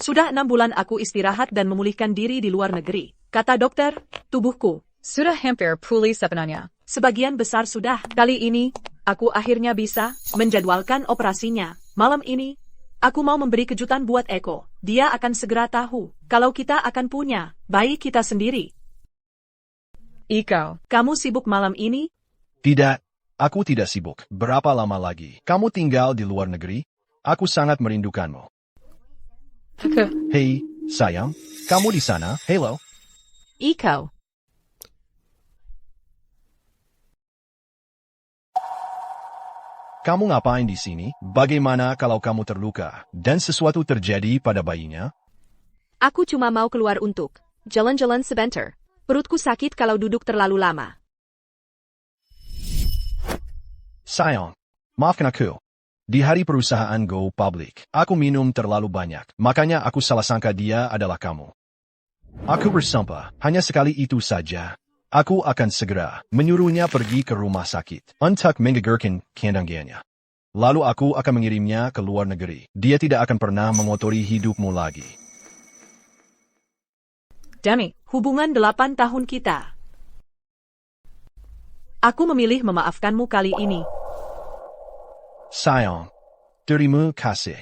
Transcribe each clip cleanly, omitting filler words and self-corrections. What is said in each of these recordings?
Sudah 6 bulan aku istirahat dan memulihkan diri di luar negeri. Kata dokter, tubuhku Sudah hampir pulih sepenuhnya. sebagian besar sudah. Kali ini, aku akhirnya bisa menjadwalkan operasinya. Malam ini, aku mau memberi kejutan buat Eko. Dia akan segera tahu kalau kita akan punya bayi kita sendiri. Iko. Kamu sibuk malam ini? Tidak, aku tidak sibuk. Berapa lama lagi? Kamu tinggal di luar negeri? Aku sangat merindukanmu. Hei, sayang, kamu di sana? Hello. Iko. Kamu ngapain di sini? Bagaimana kalau kamu terluka dan sesuatu terjadi pada bayinya? Aku cuma mau keluar untuk jalan-jalan sebentar. Perutku sakit kalau duduk terlalu lama. Sayang, maafkan aku. Di hari perusahaan go public, aku minum terlalu banyak, makanya aku salah sangka dia adalah kamu. Aku bersumpah, hanya sekali itu saja. Aku akan segera menyuruhnya pergi ke rumah sakit untuk menggugurkan kandungannya. Lalu aku akan mengirimnya ke luar negeri. Dia tidak akan pernah mengotori hidupmu lagi. Demi hubungan 8 tahun kita. Aku memilih memaafkanmu kali ini. Sayang, terima kasih.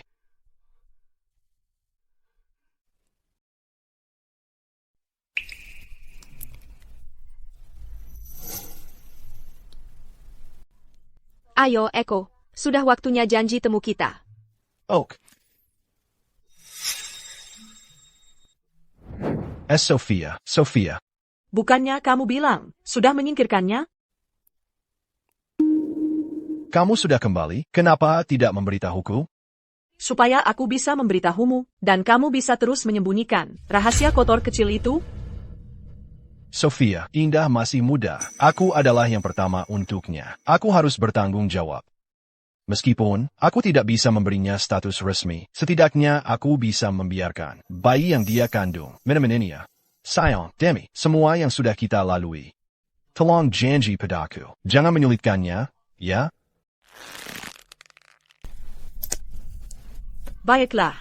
Ayo, Eko. Sudah waktunya janji temu kita. Oak. Sophia. Bukannya kamu bilang, sudah menyingkirkannya? Kamu sudah kembali, kenapa tidak memberitahuku? Supaya aku bisa memberitahumu, dan kamu bisa terus menyembunyikan rahasia kotor kecil itu? Sophia, Indah masih muda. Aku adalah yang pertama untuknya. Aku harus bertanggung jawab. Meskipun, aku tidak bisa memberinya status resmi, setidaknya aku bisa membiarkan bayi yang dia kandung menemaninya. Sayang, Demi, semua yang sudah kita lalui. Tolong janji padaku. Jangan menyulitkannya, ya? Baiklah.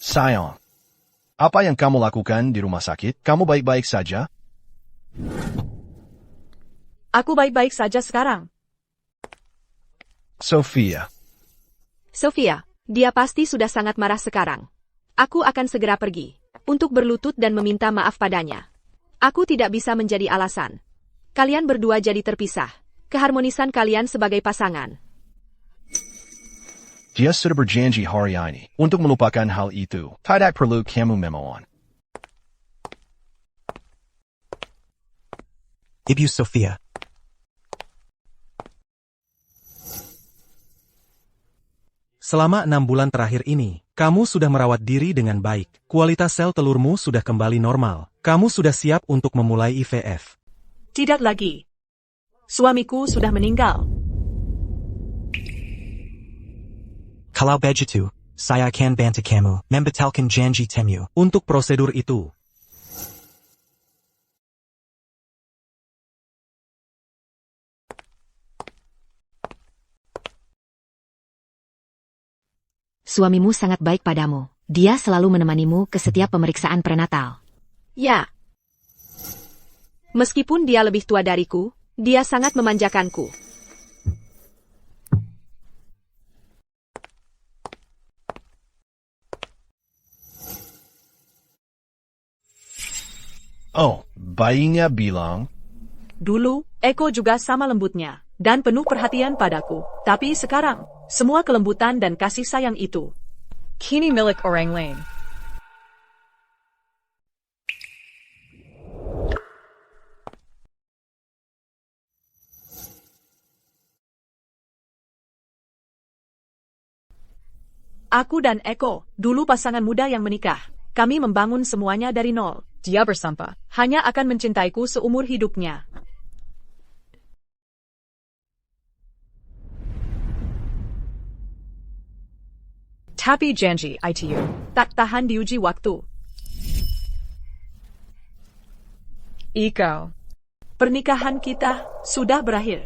Sayang, apa yang kamu lakukan di rumah sakit? Kamu baik-baik saja? Aku baik-baik saja sekarang. Sophia, Dia pasti sudah sangat marah sekarang. Aku akan segera pergi untuk berlutut dan meminta maaf padanya. Aku tidak bisa menjadi alasan. Kalian berdua jadi terpisah. Keharmonisan kalian sebagai pasangan. dia sudah berjanji hari ini untuk melupakan hal itu. Tidak perlu kamu memohon. Ibu Sophia. Selama 6 bulan terakhir ini, kamu sudah merawat diri dengan baik. Kualitas sel telurmu sudah kembali normal. Kamu sudah siap untuk memulai IVF. Tidak lagi. Suamiku sudah meninggal. Kalau begitu, saya akan bantu kamu membatalkan janji temu. Untuk prosedur itu, Suamimu sangat baik padamu. Dia selalu menemanimu ke setiap pemeriksaan prenatal. Ya. Meskipun dia lebih tua dariku, dia sangat memanjakanku. Oh, bayinya bilang, Dulu, Eko juga sama lembutnya, dan penuh perhatian padaku. Tapi sekarang, semua kelembutan dan kasih sayang itu Kini milik orang lain. Aku dan Eko, dulu pasangan muda yang menikah. Kami membangun semuanya dari nol. Dia bersumpah. Hanya akan mencintaiku seumur hidupnya. Tapi janji itu Tak tahan diuji waktu. Iko. Pernikahan kita sudah berakhir.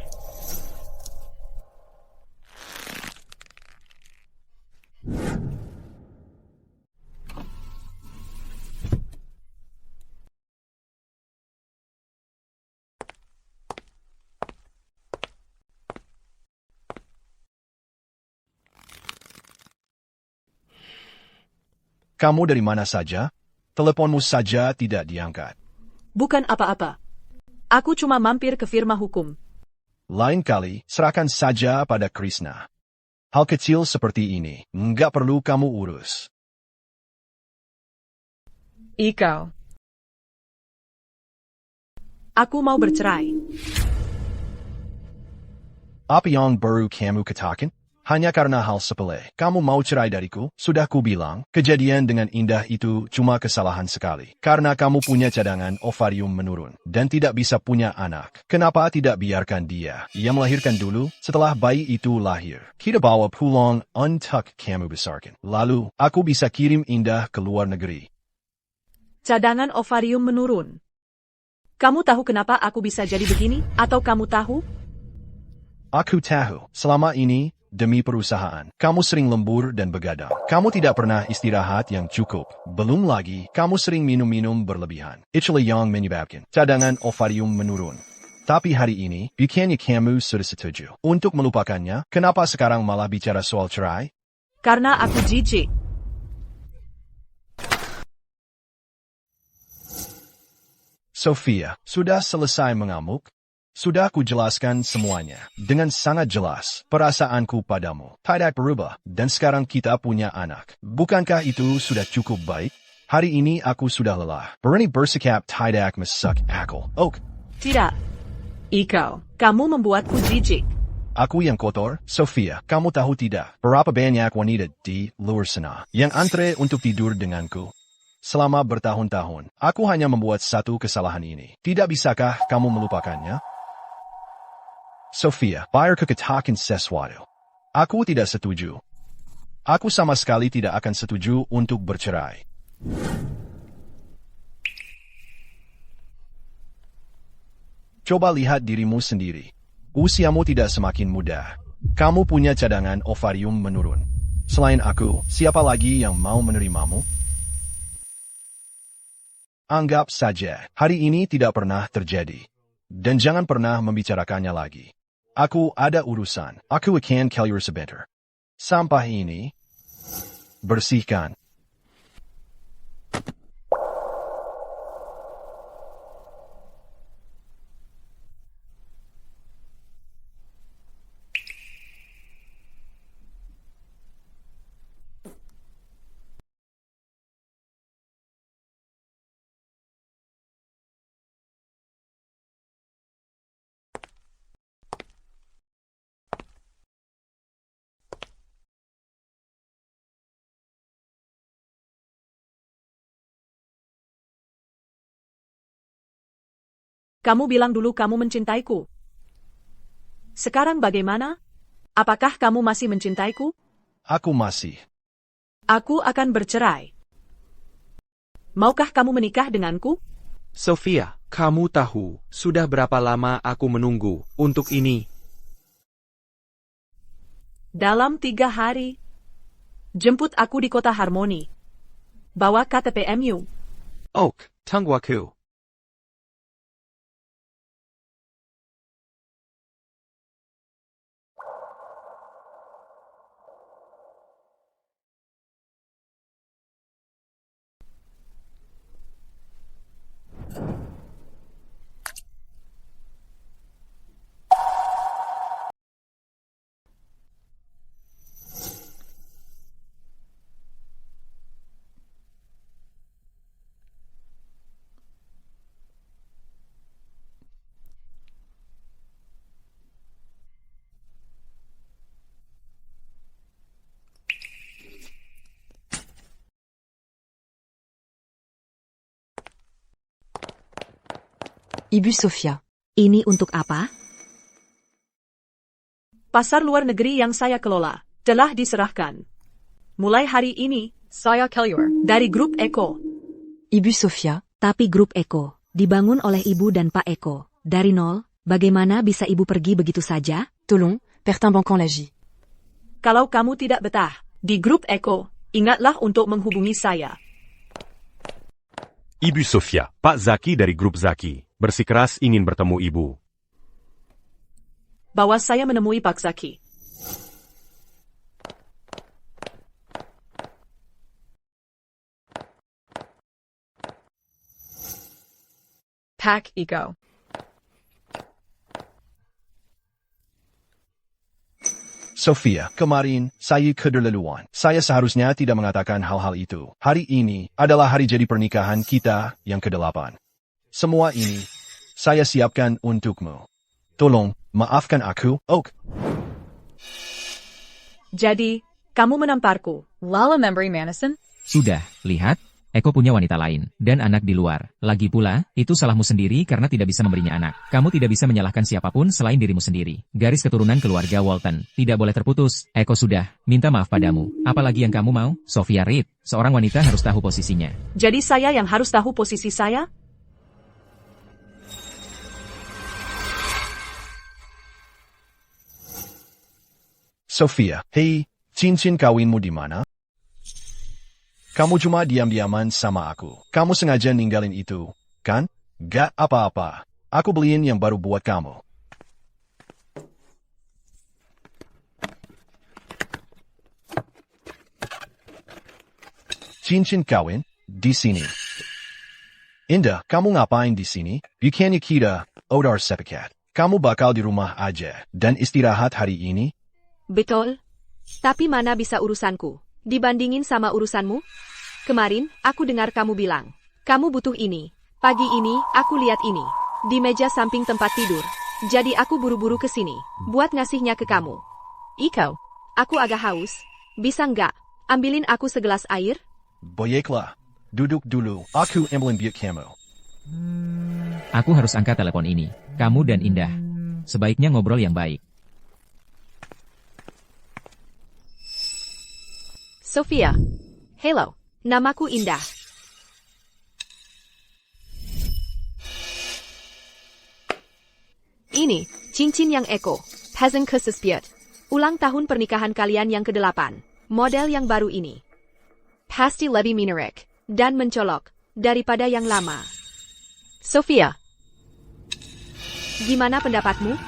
Kamu dari mana saja? Teleponmu saja tidak diangkat. Bukan apa-apa. Aku cuma mampir ke firma hukum. Lain kali, serahkan saja pada Krishna. Hal kecil seperti ini, nggak perlu kamu urus. Ikaw. Aku mau bercerai. Apa yang baru kamu katakan? Hanya karena hal sepele, kamu mau cerai dariku? Sudah kubilang, kejadian dengan Indah itu cuma kesalahan sekali. Karena kamu punya cadangan ovarium menurun, dan tidak bisa punya anak. Kenapa tidak biarkan dia? Ia melahirkan dulu, setelah bayi itu lahir. Kita bawa pulang untuk kamu besarkan. Lalu, aku bisa kirim Indah ke luar negeri. Cadangan ovarium menurun. Kamu tahu kenapa aku bisa jadi begini? Atau kamu tahu? Aku tahu, selama ini, demi perusahaan, kamu sering lembur dan begadang. Kamu tidak pernah istirahat yang cukup. Belum lagi, kamu sering minum-minum berlebihan. Itulah yang menyebabkan cadangan ovarium menurun. Tapi hari ini, bukannya kamu sudah setuju untuk melupakannya? Kenapa sekarang malah bicara soal cerai? Karena aku jijik. Sophia, sudah selesai mengamuk? Sudah kujelaskan semuanya, dengan sangat jelas, perasaanku padamu. Tidak berubah, dan sekarang kita punya anak. Bukankah itu sudah cukup baik? Hari ini aku sudah lelah. Berani bersikap tidak masuk akal. Tidak. Ikaw, kamu membuatku jijik. Aku yang kotor? Sophia, kamu tahu tidak, berapa banyak wanita di luar sana yang antre untuk tidur denganku? Selama bertahun-tahun, aku hanya membuat satu kesalahan ini. Tidak bisakah kamu melupakannya? Sophia, biar kekatakan sesuatu. Aku tidak setuju. Aku sama sekali tidak akan setuju untuk bercerai. Coba lihat dirimu sendiri. Usiamu tidak semakin muda. Kamu punya cadangan ovarium menurun. Selain aku, siapa lagi yang mau menerimamu? Anggap saja, hari ini tidak pernah terjadi. Dan jangan pernah membicarakannya lagi. Aku ada urusan. Aku akan keluar sebentar. Sampah ini, bersihkan. Kamu bilang dulu kamu mencintaiku. Sekarang bagaimana? Apakah kamu masih mencintaiku? Aku masih. Aku akan bercerai. Maukah kamu menikah denganku? Sophia, kamu tahu, sudah berapa lama aku menunggu untuk ini? Dalam 3 hari. Jemput aku di kota Harmoni. Bawa KTP-mu. Tunggu aku. Ibu Sophia, ini untuk apa? Pasar luar negeri yang saya kelola telah diserahkan. Mulai hari ini, Saya keluar. dari grup Eko. Ibu Sophia, tapi grup Eko dibangun oleh Ibu dan Pak Eko. Dari nol, bagaimana bisa Ibu pergi begitu saja? Tolong, pertimbangkan lagi. Kalau kamu tidak betah di grup Eko, ingatlah untuk menghubungi saya. Ibu Sophia, Pak Zaki dari grup Zaki, bersikeras ingin bertemu Ibu. Bawa saya menemui Pak Zaki. Pack Eco. Sophia, kemarin, saya keterlaluan. Saya seharusnya tidak mengatakan hal-hal itu. Hari ini adalah hari jadi pernikahan kita yang ke-8. Semua ini, saya siapkan untukmu. Tolong, maafkan aku, Oak. Jadi, kamu menamparku. Lala Membry Manison. Sudah, lihat, Eko punya wanita lain, dan anak di luar. Lagi pula, itu salahmu sendiri karena tidak bisa memberinya anak. Kamu tidak bisa menyalahkan siapapun selain dirimu sendiri. Garis keturunan keluarga Walton tidak boleh terputus. Eko sudah minta maaf padamu. Apalagi yang kamu mau, Sophia Reed. Seorang wanita harus tahu posisinya. Jadi saya yang harus tahu posisi saya? Sophia, hei, cincin kawinmu di mana? Kamu cuma diam-diaman sama aku. Kamu sengaja ninggalin itu, kan? Gak apa-apa. Aku beliin yang baru buat kamu. Cincin kawin? Di sini. Indah, kamu ngapain di sini? Bukannya kita udah sepakat. Kamu bakal di rumah aja dan istirahat hari ini? Betul. Tapi mana bisa urusanku dibandingin sama urusanmu? Kemarin, aku dengar kamu bilang, kamu butuh ini. Pagi ini, aku lihat ini. Di meja samping tempat tidur. Jadi aku buru-buru ke sini, buat ngasihnya ke kamu. Eco. Aku agak haus. Bisa nggak ambilin aku segelas air? Baiklah. Duduk dulu. Aku ambilin biar kamu. Aku harus angkat telepon ini. Kamu dan Indah. Sebaiknya ngobrol yang baik. Sophia. Hello. Namaku Indah. Ini, cincin yang Eko. Peasant Kesespiat. Ulang tahun pernikahan kalian yang ke-8. Model yang baru ini. Pasti lebih menarik dan mencolok daripada yang lama. Sophia. Gimana pendapatmu?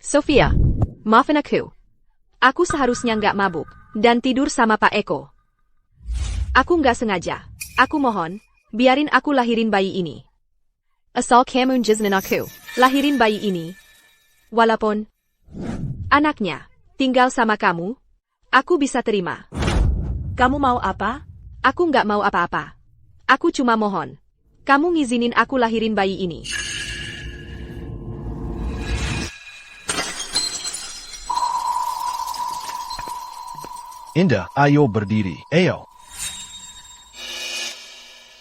Sophia. Maafin aku. Aku seharusnya nggak mabuk dan tidur sama Pak Eko. Aku nggak sengaja. Aku mohon, biarin aku lahirin bayi ini. Asal kamu jiznin aku lahirin bayi ini. Walaupun anaknya tinggal sama kamu, aku bisa terima. Kamu mau apa? Aku nggak mau apa-apa. Aku cuma mohon, kamu ngizinin aku lahirin bayi ini. Indah, ayo berdiri. Ayo.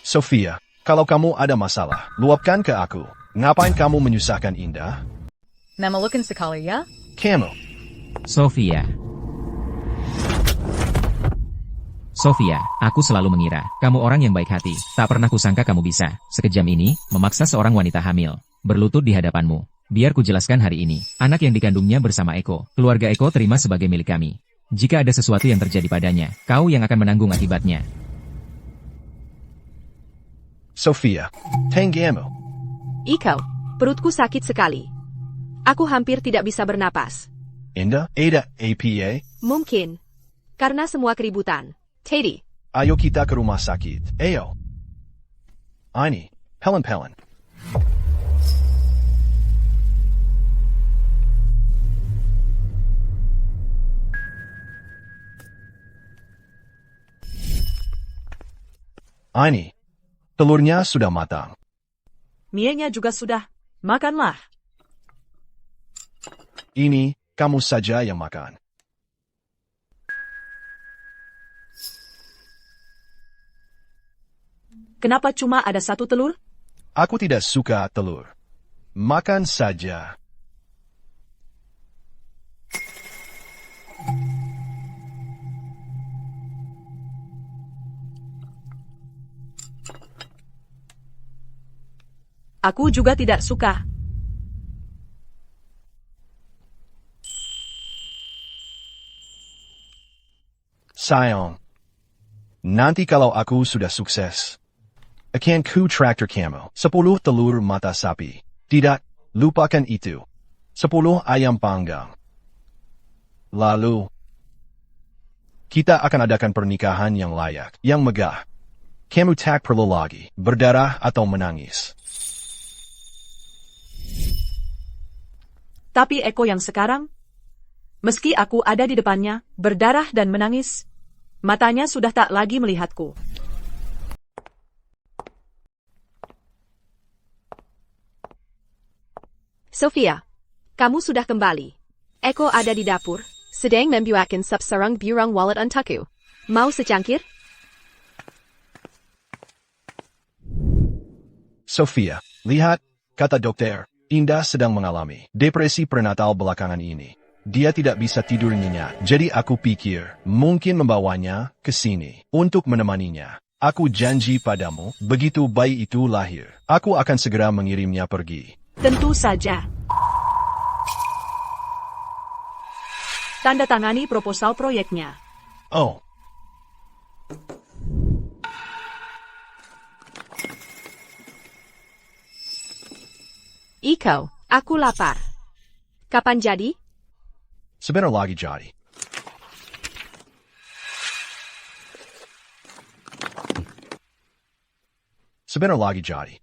Sophia, kalau kamu ada masalah, luapkan ke aku. Ngapain kamu menyusahkan Indah? Mamalukan sekali ya? Kamu. Sophia. Sophia, aku selalu mengira, kamu orang yang baik hati. Tak pernah kusangka kamu bisa, sekejam ini, memaksa seorang wanita hamil, berlutut di hadapanmu. Biar kujelaskan hari ini, anak yang dikandungnya bersama Eko, keluarga Eko terima sebagai milik kami. Jika ada sesuatu yang terjadi padanya, kau yang akan menanggung akibatnya. Sophia, tenggamu. Iko, perutku sakit sekali. Aku hampir tidak bisa bernapas. Indah, ada APA? Mungkin. Karena semua keributan. Teddy. Ayo kita ke rumah sakit. Ayo. Ini, pelen-pelen. Ini, telurnya sudah matang. Mienya juga sudah. Makanlah. Ini, kamu saja yang makan. Kenapa cuma ada satu telur? Aku tidak suka telur. Makan saja. Aku juga tidak suka. Sayang. Nanti kalau aku sudah sukses, akan ku traktor kamu 10 telur mata sapi. Tidak, lupakan itu. 10 ayam panggang. Lalu, Kita akan adakan pernikahan yang layak, yang megah. Kamu tak perlu lagi berdarah atau menangis. Tapi Eko yang sekarang, meski aku ada di depannya, berdarah dan menangis, matanya sudah tak lagi melihatku. Sofia, kamu sudah kembali. Eko ada di dapur, sedang membuatkan sup sarang burung walet untukku. Mau secangkir? Sofia, lihat, kata dokter, Indah sedang mengalami depresi prenatal belakangan ini. Dia tidak bisa tidur nyenyak, jadi aku pikir mungkin membawanya ke sini untuk menemaninya. Aku janji padamu, begitu bayi itu lahir, aku akan segera mengirimnya pergi. Tentu saja. Tanda tangani proposal proyeknya. Oh, Iko, aku lapar. Kapan jadi? sebentar lagi jadi. Sebentar lagi jadi.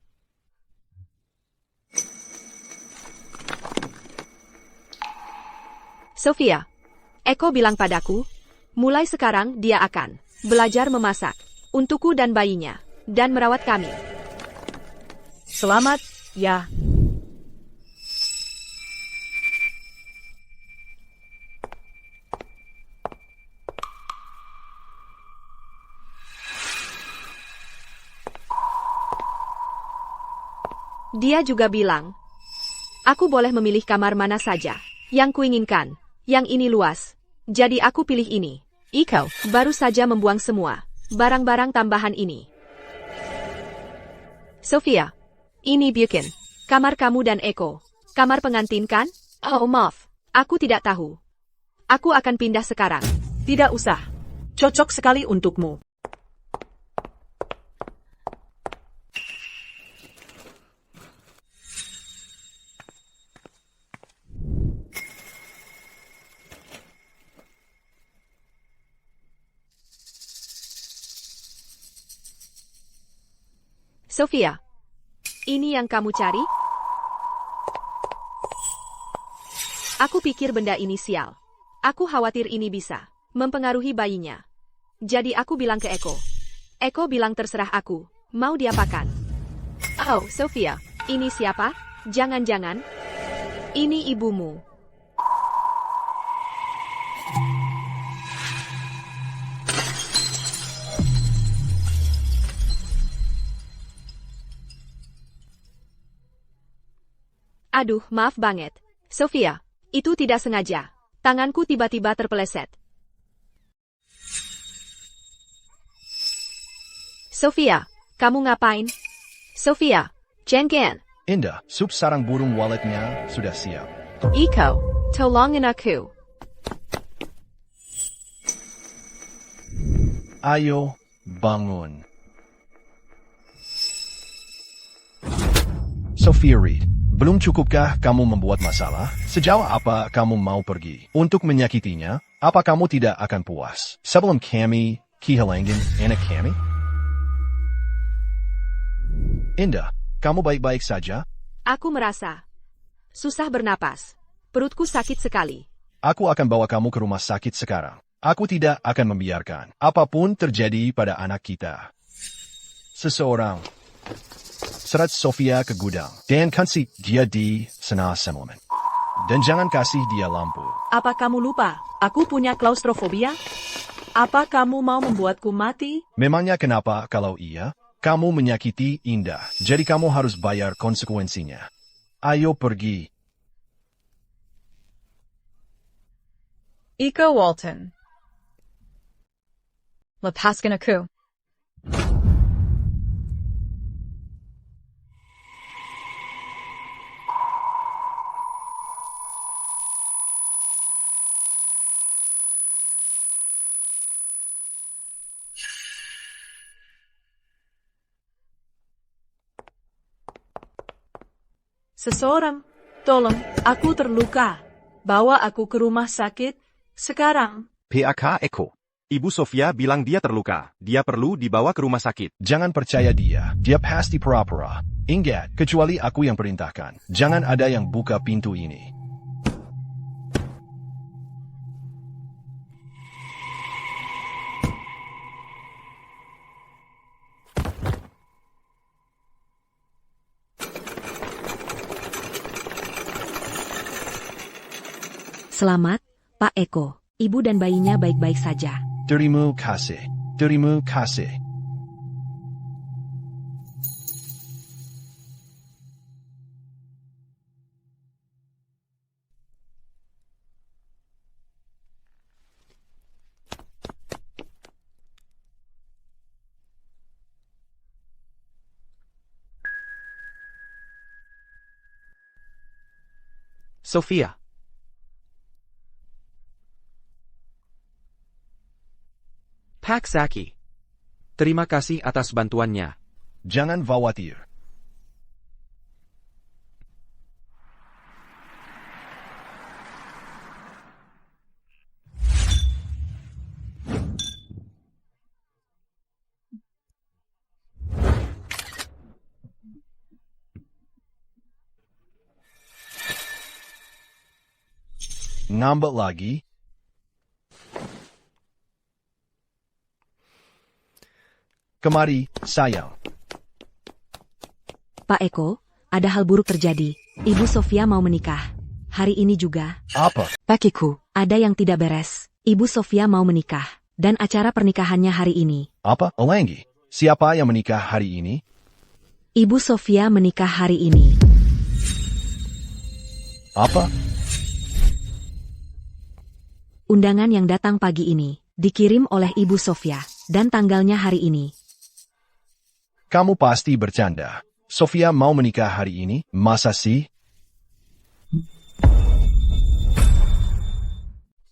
Sofia, Eko bilang padaku, mulai sekarang dia akan belajar memasak untukku dan bayinya, dan merawat kami. Selamat, ya. Dia juga bilang, aku boleh memilih kamar mana saja yang kuinginkan. Yang ini luas, jadi aku pilih ini. Iko baru saja membuang semua barang-barang tambahan ini. Sofia, ini bukan kamar kamu dan Eko. Kamar pengantin kan? Oh maaf, aku tidak tahu. Aku akan pindah sekarang. Tidak usah. Cocok sekali untukmu. Sofia, ini yang kamu cari? Aku pikir benda ini sial. Aku khawatir ini bisa mempengaruhi bayinya. Jadi aku bilang ke Eko. Eko bilang terserah aku, mau diapakan. Oh, Sofia, ini siapa? Jangan-jangan ini ibumu. Aduh, maaf banget. Sofia, itu tidak sengaja. Tanganku tiba-tiba terpeleset. Sofia, kamu ngapain? Sofia, jangan. Indah, sup sarang burung waletnya sudah siap. Iko, tolongin aku. Ayo, bangun. Sophia Reed, belum cukupkah kamu membuat masalah? Sejauh apa kamu mau pergi? Untuk menyakitinya, apa kamu tidak akan puas? Sebelum kami kehilangan anak kami? Indah, kamu baik-baik saja? Aku merasa susah bernapas. Perutku sakit sekali. Aku akan bawa kamu ke rumah sakit sekarang. Aku tidak akan membiarkan apapun terjadi pada anak kita. Seseorang seret Sofia ke gudang dan kasih dia di sana semalaman. Dan jangan kasih dia lampu. Apa kamu lupa? Aku punya klaustrofobia? Apa kamu mau membuatku mati? Memangnya kenapa kalau iya? Kamu menyakiti Indah, jadi kamu harus bayar konsekuensinya. Ayo pergi. Iko Walton. Lepaskan aku. Seseorang, tolong, aku terluka. Bawa aku ke rumah sakit sekarang. PAK Eko. Ibu Sofia bilang dia terluka. Dia perlu dibawa ke rumah sakit. Jangan percaya dia. Dia pasti pura-pura. Ingat, kecuali aku yang perintahkan. Jangan ada yang buka pintu ini. Selamat, Pak Eko. Ibu dan bayinya baik-baik saja. Terima kasih. Terima kasih. Sofia. Pak Zaki. Terima kasih atas bantuannya. Jangan khawatir. Ngambek lagi? Kemari, sayang. Pak Eko, ada hal buruk terjadi. Ibu Sofia mau menikah. Hari ini juga. Apa? Pak Eko, ada yang tidak beres. Ibu Sofia mau menikah. Dan acara pernikahannya hari ini. Apa? Olengi? Siapa yang menikah hari ini? Ibu Sofia menikah hari ini. Apa? Undangan yang datang pagi ini dikirim oleh Ibu Sofia. Dan tanggalnya hari ini. Kamu pasti bercanda. Sofia mau menikah hari ini? Masa sih?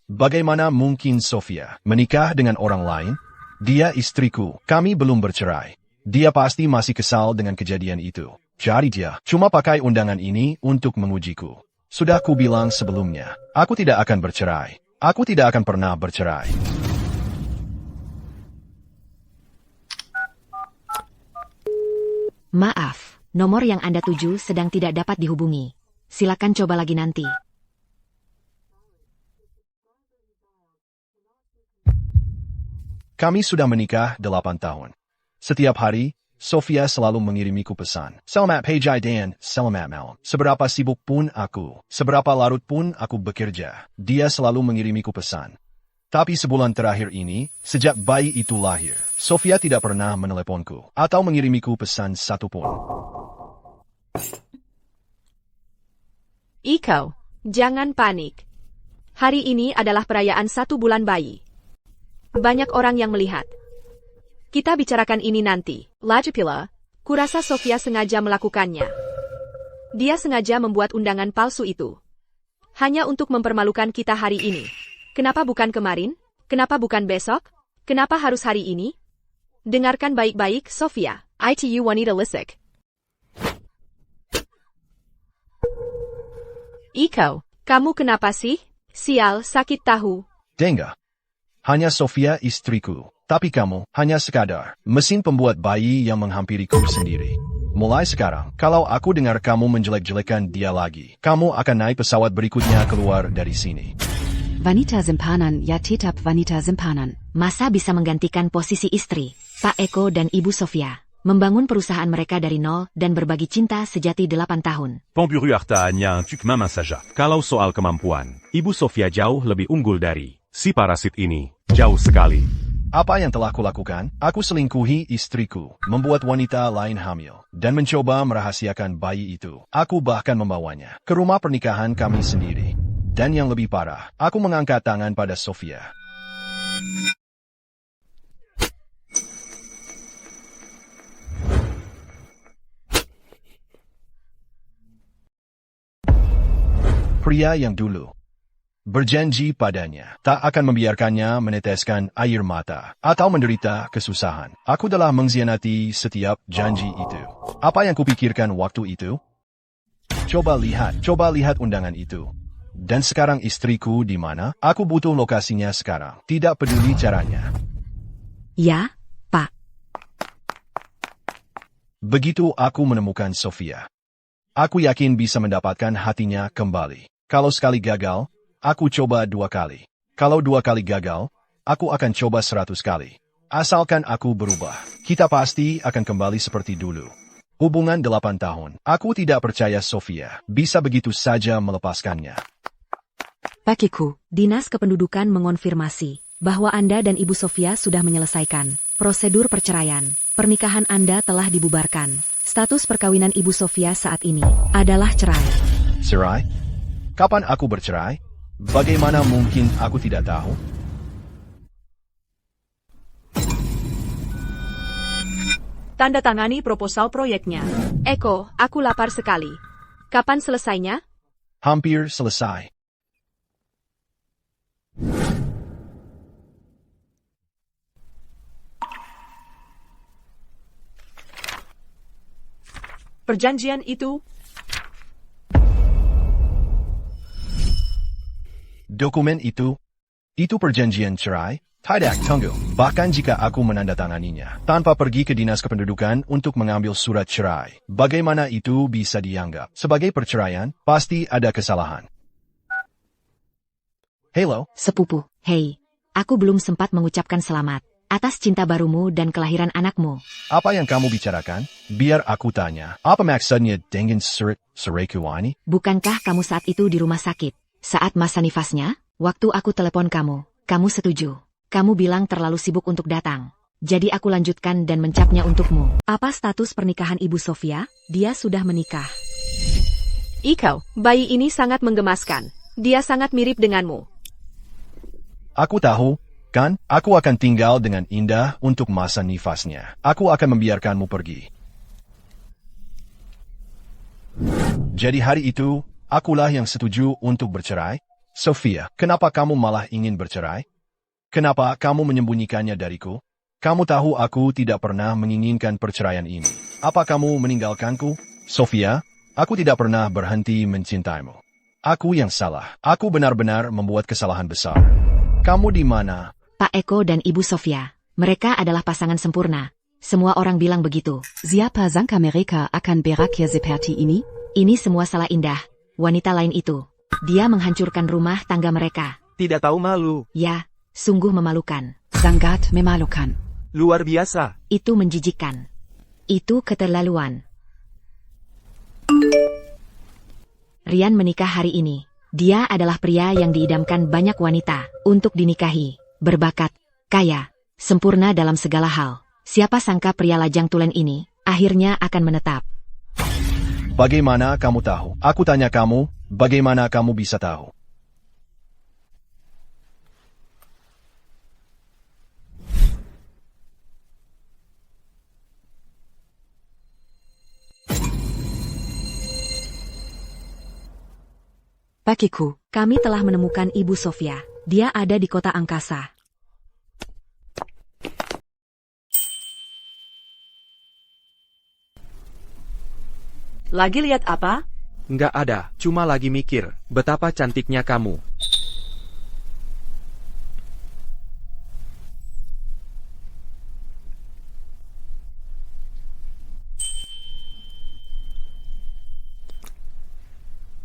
Bagaimana mungkin Sofia menikah dengan orang lain? Dia istriku. Kami belum bercerai. Dia pasti masih kesal dengan kejadian itu. Jadi dia cuma pakai undangan ini untuk mengujiku. Sudah ku bilang sebelumnya, aku tidak akan bercerai. Aku tidak akan pernah bercerai. Maaf, nomor yang Anda tuju sedang tidak dapat dihubungi. Silakan coba lagi nanti. Kami sudah menikah 8 tahun. Setiap hari, Sofia selalu mengirimiku pesan. Selamat pagi dan selamat malam. Seberapa sibuk pun aku, seberapa larut pun aku bekerja, dia selalu mengirimiku pesan. Tapi sebulan terakhir ini, sejak bayi itu lahir, Sofia tidak pernah meneleponku atau mengirimiku pesan satupun. Iko, jangan panik. Hari ini adalah perayaan 1 bulan bayi. Banyak orang yang melihat. Kita bicarakan ini nanti. Lagi pula, kurasa Sofia sengaja melakukannya. Dia sengaja membuat undangan palsu itu. Hanya untuk mempermalukan kita hari ini. Kenapa bukan kemarin? Kenapa bukan besok? Kenapa harus hari ini? Dengarkan baik-baik, Sofia. ITU wanita lisik. Iko, kamu kenapa sih? Sial, sakit tahu. Dengar. Hanya Sofia istriku. Tapi kamu hanya sekadar mesin pembuat bayi yang menghampiriku sendiri. Mulai sekarang, kalau aku dengar kamu menjelek-jelekan dia lagi, kamu akan naik pesawat berikutnya keluar dari sini. Wanita simpanan ya tetap wanita simpanan. Masa bisa menggantikan posisi istri, Pak Eko dan Ibu Sofia, membangun perusahaan mereka dari nol dan berbagi cinta sejati 8 tahun. Pemburu harta hanya untuk mama saja. Kalau soal kemampuan, Ibu Sofia jauh lebih unggul dari si parasit ini. Jauh sekali. Apa yang telah kulakukan? Aku selingkuhi istriku, membuat wanita lain hamil, dan mencoba merahasiakan bayi itu. Aku bahkan membawanya ke rumah pernikahan kami sendiri. Dan yang lebih parah, aku mengangkat tangan pada Sofia. Pria yang dulu berjanji padanya tak akan membiarkannya meneteskan air mata atau menderita kesusahan. Aku telah mengkhianati setiap janji itu. Apa yang kupikirkan waktu itu? Coba lihat undangan itu. Dan sekarang istriku di mana? Aku butuh lokasinya sekarang. Tidak peduli caranya. Ya, Pak. Begitu aku menemukan Sofia, aku yakin bisa mendapatkan hatinya kembali. Kalau sekali gagal, aku coba 2 kali. Kalau 2 kali gagal, aku akan coba 100 kali. Asalkan aku berubah, kita pasti akan kembali seperti dulu. Hubungan 8 tahun. Aku tidak percaya Sofia bisa begitu saja melepaskannya. Bagiku, Dinas Kependudukan mengonfirmasi bahwa Anda dan Ibu Sofia sudah menyelesaikan prosedur perceraian. Pernikahan Anda telah dibubarkan. Status perkawinan Ibu Sofia saat ini adalah cerai. Cerai? Kapan aku bercerai? Bagaimana mungkin aku tidak tahu? Tanda tangani proposal proyeknya. Eko, aku lapar sekali. Kapan selesainya? Hampir selesai. Perjanjian itu, Dokumen itu perjanjian cerai? Tidak, tunggu. Bahkan jika aku menandatanganinya, tanpa pergi ke Dinas Kependudukan untuk mengambil surat cerai, bagaimana itu bisa dianggap sebagai perceraian? Pasti ada kesalahan. Halo, Sepupu, hei, aku belum sempat mengucapkan selamat atas cinta barumu dan kelahiran anakmu. apa yang kamu bicarakan? Biar aku tanya, apa maksudnya dengan surat ceraiku ini? Bukankah kamu saat itu di rumah sakit? Saat masa nifasnya, waktu aku telepon kamu setuju. Kamu bilang terlalu sibuk untuk datang. Jadi aku lanjutkan dan mencapnya untukmu. Apa status pernikahan Ibu Sofia? Dia sudah menikah. Iko, bayi ini sangat menggemaskan. Dia sangat mirip denganmu. Aku tahu, kan? Aku akan tinggal dengan indah untuk masa nifasnya. Aku akan membiarkanmu pergi. Jadi hari itu, akulah yang setuju untuk bercerai? Sofia, kenapa kamu malah ingin bercerai? Kenapa kamu menyembunyikannya dariku? Kamu tahu aku tidak pernah menginginkan perceraian ini. Apa kamu meninggalkanku? Sofia, aku tidak pernah berhenti mencintaimu. Aku yang salah. Aku benar-benar membuat kesalahan besar. Kamu di mana? Pak Eko dan Ibu Sofia, mereka adalah pasangan sempurna. Semua orang bilang begitu. Siapa sangka mereka akan berakhir seperti ini? Ini semua salah Indah, wanita lain itu. Dia menghancurkan rumah tangga mereka. Tidak tahu malu. Ya, sungguh memalukan. Sangat memalukan. Luar biasa. Itu menjijikkan. Itu keterlaluan. Rian menikah hari ini. Dia adalah pria yang diidamkan banyak wanita untuk dinikahi. Berbakat, kaya, sempurna dalam segala hal. Siapa sangka pria lajang tulen ini akhirnya akan menetap. Bagaimana kamu tahu? Aku tanya kamu, bagaimana kamu bisa tahu? Bagiku, kami telah menemukan Ibu Sofia. Dia ada di kota angkasa. lagi lihat apa? Nggak ada, cuma lagi mikir, betapa cantiknya kamu.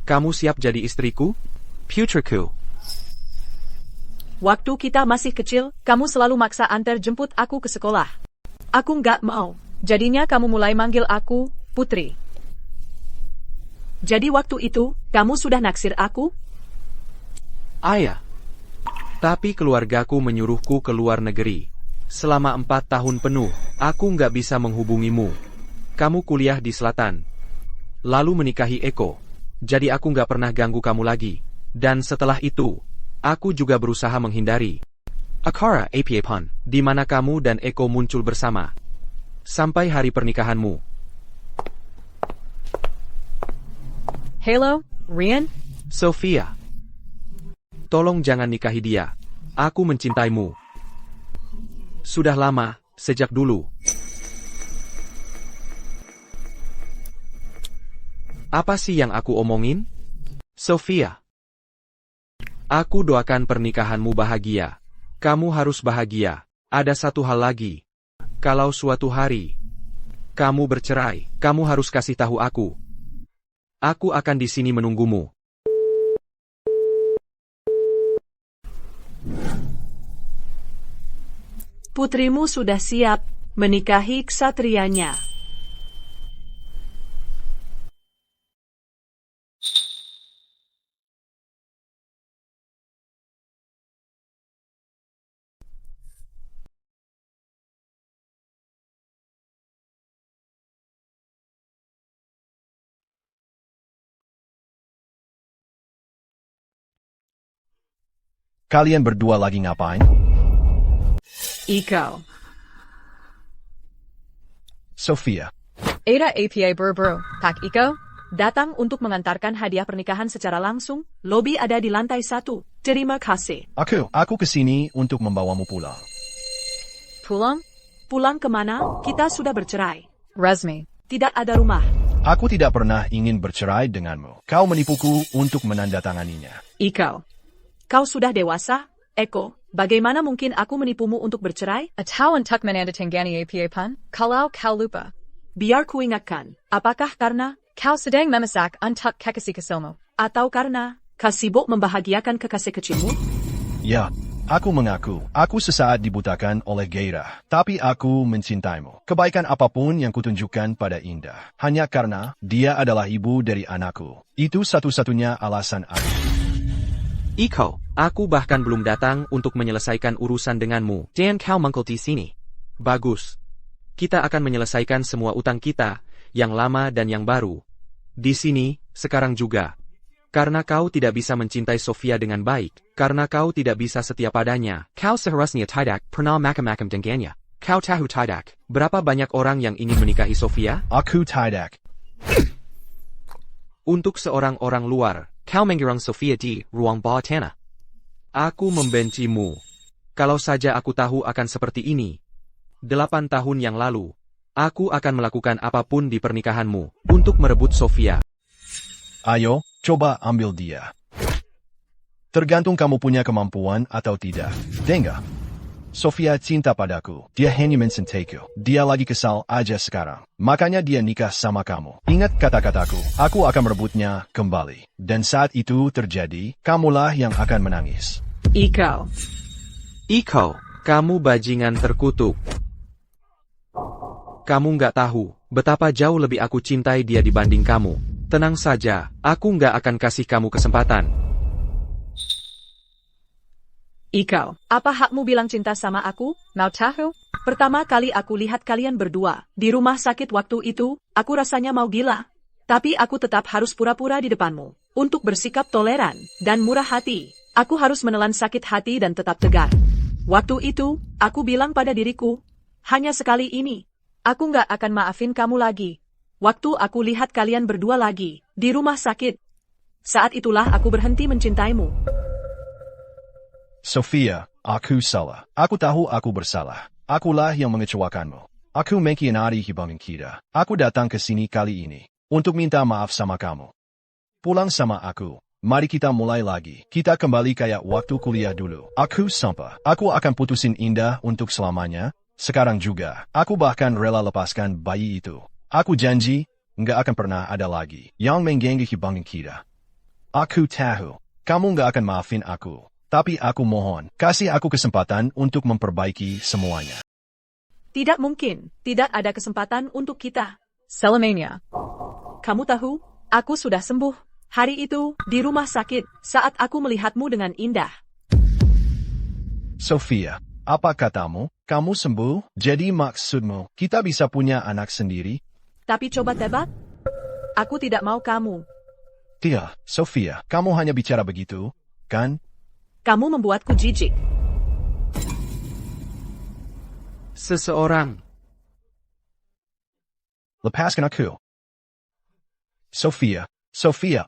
Kamu siap jadi istriku? Putriku. Waktu kita masih kecil, kamu selalu maksa antar jemput aku ke sekolah. Aku nggak mau. Jadinya kamu mulai manggil aku, Putri. Jadi waktu itu, kamu sudah naksir aku? Ayah. Tapi keluargaku menyuruhku ke luar negeri. Selama 4 tahun penuh, aku nggak bisa menghubungimu. Kamu kuliah di selatan. Lalu menikahi Eko. Jadi aku nggak pernah ganggu kamu lagi. Dan setelah itu, aku juga berusaha menghindari. Akara Apiapon, di mana kamu dan Eko muncul bersama. Sampai hari pernikahanmu. Halo, Rian? Sofia. Tolong jangan nikahi dia. Aku mencintaimu. Sudah lama, sejak dulu. Apa sih yang aku omongin? Sofia. Aku doakan pernikahanmu bahagia. Kamu harus bahagia. Ada satu hal lagi. Kalau suatu hari kamu bercerai, kamu harus kasih tahu aku. Aku akan di sini menunggumu. Putrimu sudah siap menikahi ksatrianya. Kalian berdua lagi ngapain? Ikaw. Sophia. Ada APA berburu. Pak Iko? Datang untuk mengantarkan hadiah pernikahan secara langsung. Lobi ada di lantai 1. Terima kasih. Aku kesini untuk membawamu pulang. Pulang? Pulang kemana? Kita sudah bercerai. Resmi. Tidak ada rumah. Aku tidak pernah ingin bercerai denganmu. Kau menipuku untuk menandatanganinya. Kau sudah dewasa, Eko. Bagaimana mungkin aku menipumu untuk bercerai? Atau untuk menandatangani APA pun? Kalau kau lupa. Biar ku ingatkan. Apakah karena, Kau sedang memasak untuk kekasih kecilmu. atau karena, kau sibuk membahagiakan kekasih kecilmu? Ya, aku mengaku. Aku sesaat dibutakan oleh gairah. Tapi aku mencintaimu. Kebaikan apapun yang kutunjukkan pada Indah. Hanya karena dia adalah ibu dari anakku. Itu satu-satunya alasan aku. Iko, aku bahkan belum datang untuk menyelesaikan urusan denganmu. Dan kau mengkel di sini. Bagus. Kita akan menyelesaikan semua utang kita, yang lama dan yang baru. Di sini, sekarang juga. Karena kau tidak bisa mencintai Sofia dengan baik, karena kau tidak bisa setia padanya, kau seharusnya tidak pernah makam-makam dengannya. Kau tahu tidak, berapa banyak orang yang ingin menikahi Sofia? Aku tidak. Untuk seorang orang luar, kau menggirang Sofia di ruang bawah tanah. Aku membencimu. Kalau saja aku tahu akan seperti ini. 8 tahun yang lalu, aku akan melakukan apapun di pernikahanmu, untuk merebut Sofia. Ayo, coba ambil dia. Tergantung kamu punya kemampuan atau tidak. Dengar. Sofia cinta padaku. Dia hanya mencintaiku. Dia lagi kesal aja sekarang. Makanya dia nikah sama kamu. Ingat kata-kataku. Aku akan merebutnya kembali. Dan saat itu terjadi, kamulah yang akan menangis. Iko. Iko, kamu bajingan terkutuk. Kamu nggak tahu betapa jauh lebih aku cintai dia dibanding kamu. Tenang saja, aku nggak akan kasih kamu kesempatan. Iko, apa hakmu bilang cinta sama aku? Mau tahu? Pertama kali aku lihat kalian berdua di rumah sakit waktu itu, aku rasanya mau gila. Tapi aku tetap harus pura-pura di depanmu. Untuk bersikap toleran dan murah hati, aku harus menelan sakit hati dan tetap tegar. Waktu itu, aku bilang pada diriku, hanya sekali ini, aku nggak akan maafin kamu lagi. Waktu aku lihat kalian berdua lagi di rumah sakit, saat itulah aku berhenti mencintaimu. Sofia, aku salah. Aku tahu aku bersalah. Akulah yang mengecewakanmu. Aku mengkhianati hubungan kita. Aku datang ke sini kali ini untuk minta maaf sama kamu. Pulang sama aku. Mari kita mulai lagi. Kita kembali kayak waktu kuliah dulu. Aku sumpah, aku akan putusin Indah untuk selamanya. Sekarang juga, aku bahkan rela lepaskan bayi itu. Aku janji, nggak akan pernah ada lagi yang mengganggu hubungan kita. Aku tahu, kamu nggak akan maafin aku. Tapi aku mohon, kasih aku kesempatan untuk memperbaiki semuanya. Tidak mungkin, tidak ada kesempatan untuk kita. Selamanya. Kamu tahu, aku sudah sembuh. Hari itu, di rumah sakit, saat aku melihatmu dengan Indah. Sofia, apa katamu? Kamu sembuh? Jadi maksudmu, kita bisa punya anak sendiri? Tapi coba tebak, aku tidak mau kamu. Tidak, Sofia, kamu hanya bicara begitu, kan? Kamu membuatku jijik. Seseorang. Lepaskan aku. Sofia,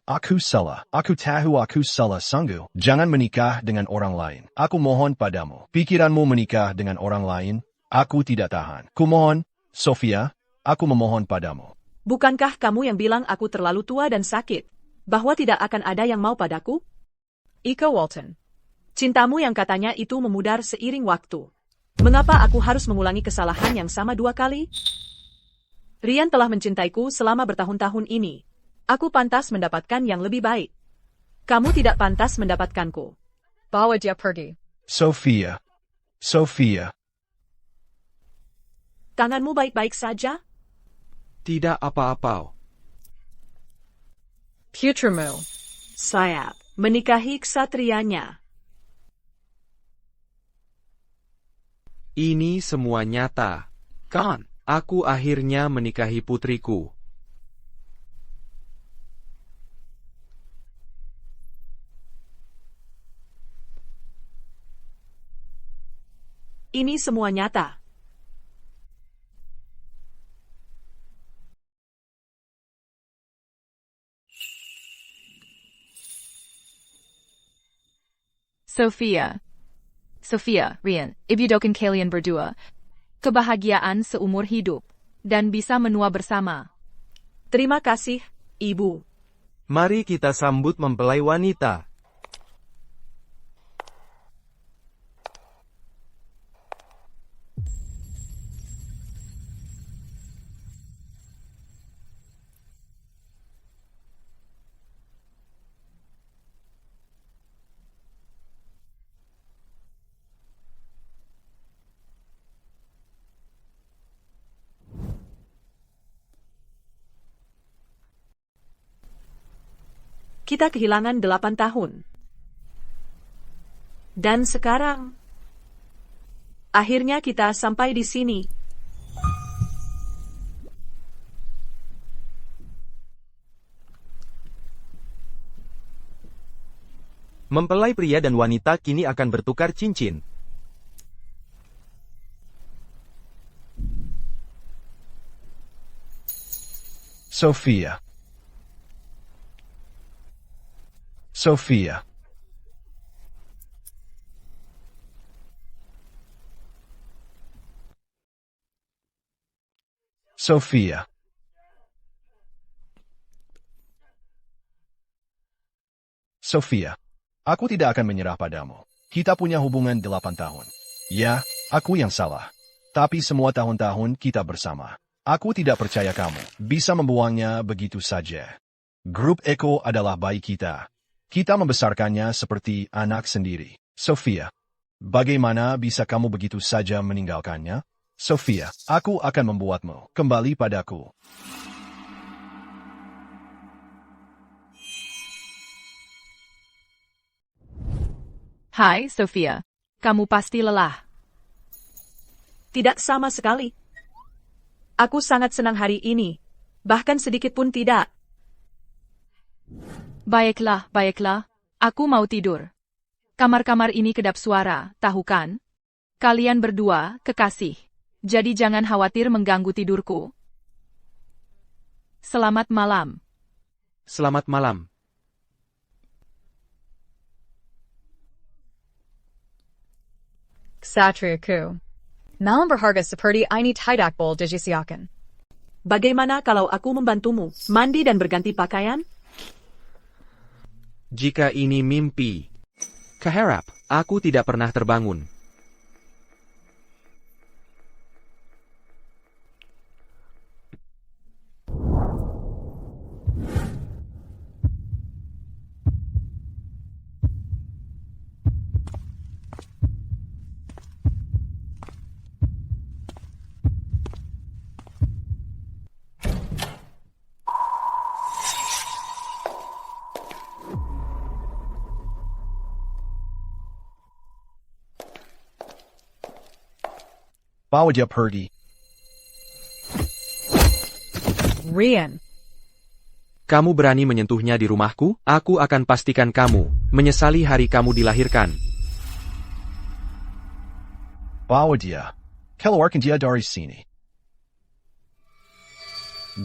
aku salah. Aku tahu aku salah sungguh. Jangan menikah dengan orang lain. Aku mohon padamu. Pikiranmu menikah dengan orang lain, aku tidak tahan. Kumohon, Sofia, aku memohon padamu. Bukankah kamu yang bilang aku terlalu tua dan sakit? Bahwa tidak akan ada yang mau padaku? Iko Walton. Cintamu yang katanya itu memudar seiring waktu. Mengapa aku harus mengulangi kesalahan yang sama 2 kali? Rian telah mencintaiku selama bertahun-tahun ini. Aku pantas mendapatkan yang lebih baik. Kamu tidak pantas mendapatkanku. Bawa dia pergi. Sophia. Sophia. Tanganmu baik-baik saja? Tidak apa-apa. Putramu. Saya menikahi ksatrianya. Ini semua nyata. Kan, aku akhirnya menikahi putriku. Ini semua nyata. Sophia. Sophia, Rian, ibidokin kalian berdua. Kebahagiaan seumur hidup. Dan bisa menua bersama. Terima kasih, Ibu. Mari kita sambut mempelai wanita. Kita kehilangan 8 tahun. Dan sekarang, akhirnya kita sampai di sini. Mempelai pria dan wanita kini akan bertukar cincin. Sophia. Sophia. Sophia. Sophia. Aku tidak akan menyerah padamu. Kita punya hubungan 8 tahun. Ya, aku yang salah. Tapi semua tahun-tahun kita bersama. Aku tidak percaya kamu bisa membuangnya begitu saja. Grup Eko adalah bayi kita. Kita membesarkannya seperti anak sendiri. Sophia, bagaimana bisa kamu begitu saja meninggalkannya? Sophia, aku akan membuatmu kembali padaku. Hai, Sophia. Kamu pasti lelah. Tidak sama sekali. Aku sangat senang hari ini. Bahkan sedikit pun tidak. Baiklah, baiklah. Aku mau tidur. Kamar-kamar ini kedap suara, tahu kan? Kalian berdua, kekasih. Jadi jangan khawatir mengganggu tidurku. Selamat malam. Selamat malam. Ksatriyaku. Malam berharga seperti ini tidak boleh dijisiakan. Bagaimana kalau aku membantumu mandi dan berganti pakaian? Jika ini mimpi, keharap aku tidak pernah terbangun. Bawa dia pergi. Rian. Kamu berani menyentuhnya di rumahku? Aku akan pastikan kamu menyesali hari kamu dilahirkan. Bawa dia. Keluarkan dia dari sini.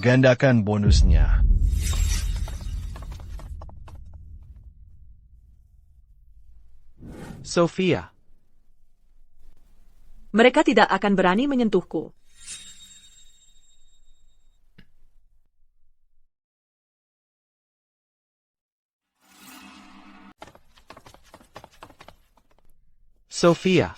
Gandakan bonusnya. Sophia. Mereka tidak akan berani menyentuhku. Sofia.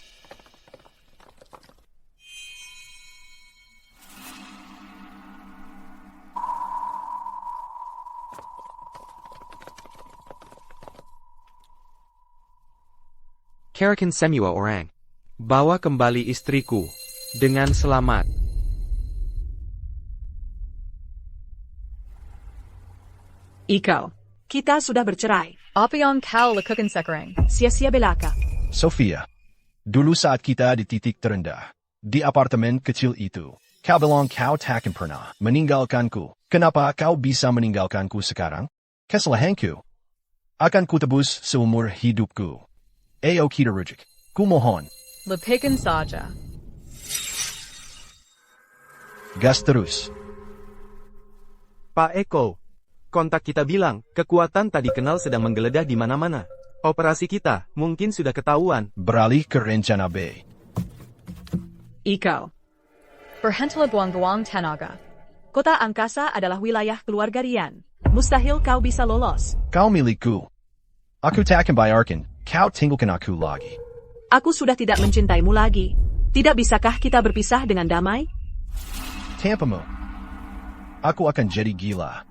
Karakan semua orang. Bawa kembali istriku. Dengan selamat. Ikaw. Kita sudah bercerai. Apa yang kau lakukan sekarang? Sia-sia belaka. Sofia. Dulu saat kita di titik terendah, di apartemen kecil itu, kau bilang kau takkan pernah meninggalkanku. Kenapa kau bisa meninggalkanku sekarang? Kesalahanku. Akan kutebus seumur hidupku. Ayo kita rujuk. Kumohon. Lepaskan saja. Gas terus. Pak Eko. Kontak kita bilang, kekuatan tadi kenal sedang menggeledah di mana-mana. Operasi kita mungkin sudah ketahuan. Beralih ke rencana B. Ikaw. Berhentilah buang-buang tenaga. Kota angkasa adalah wilayah keluarga Rian. Mustahil kau bisa lolos. Kau milikku. Aku takkan bayarkan. Kau tinggalkan aku lagi. Aku sudah tidak mencintaimu lagi. Tidak bisakah kita berpisah dengan damai? Tampamu. Aku akan jadi gila.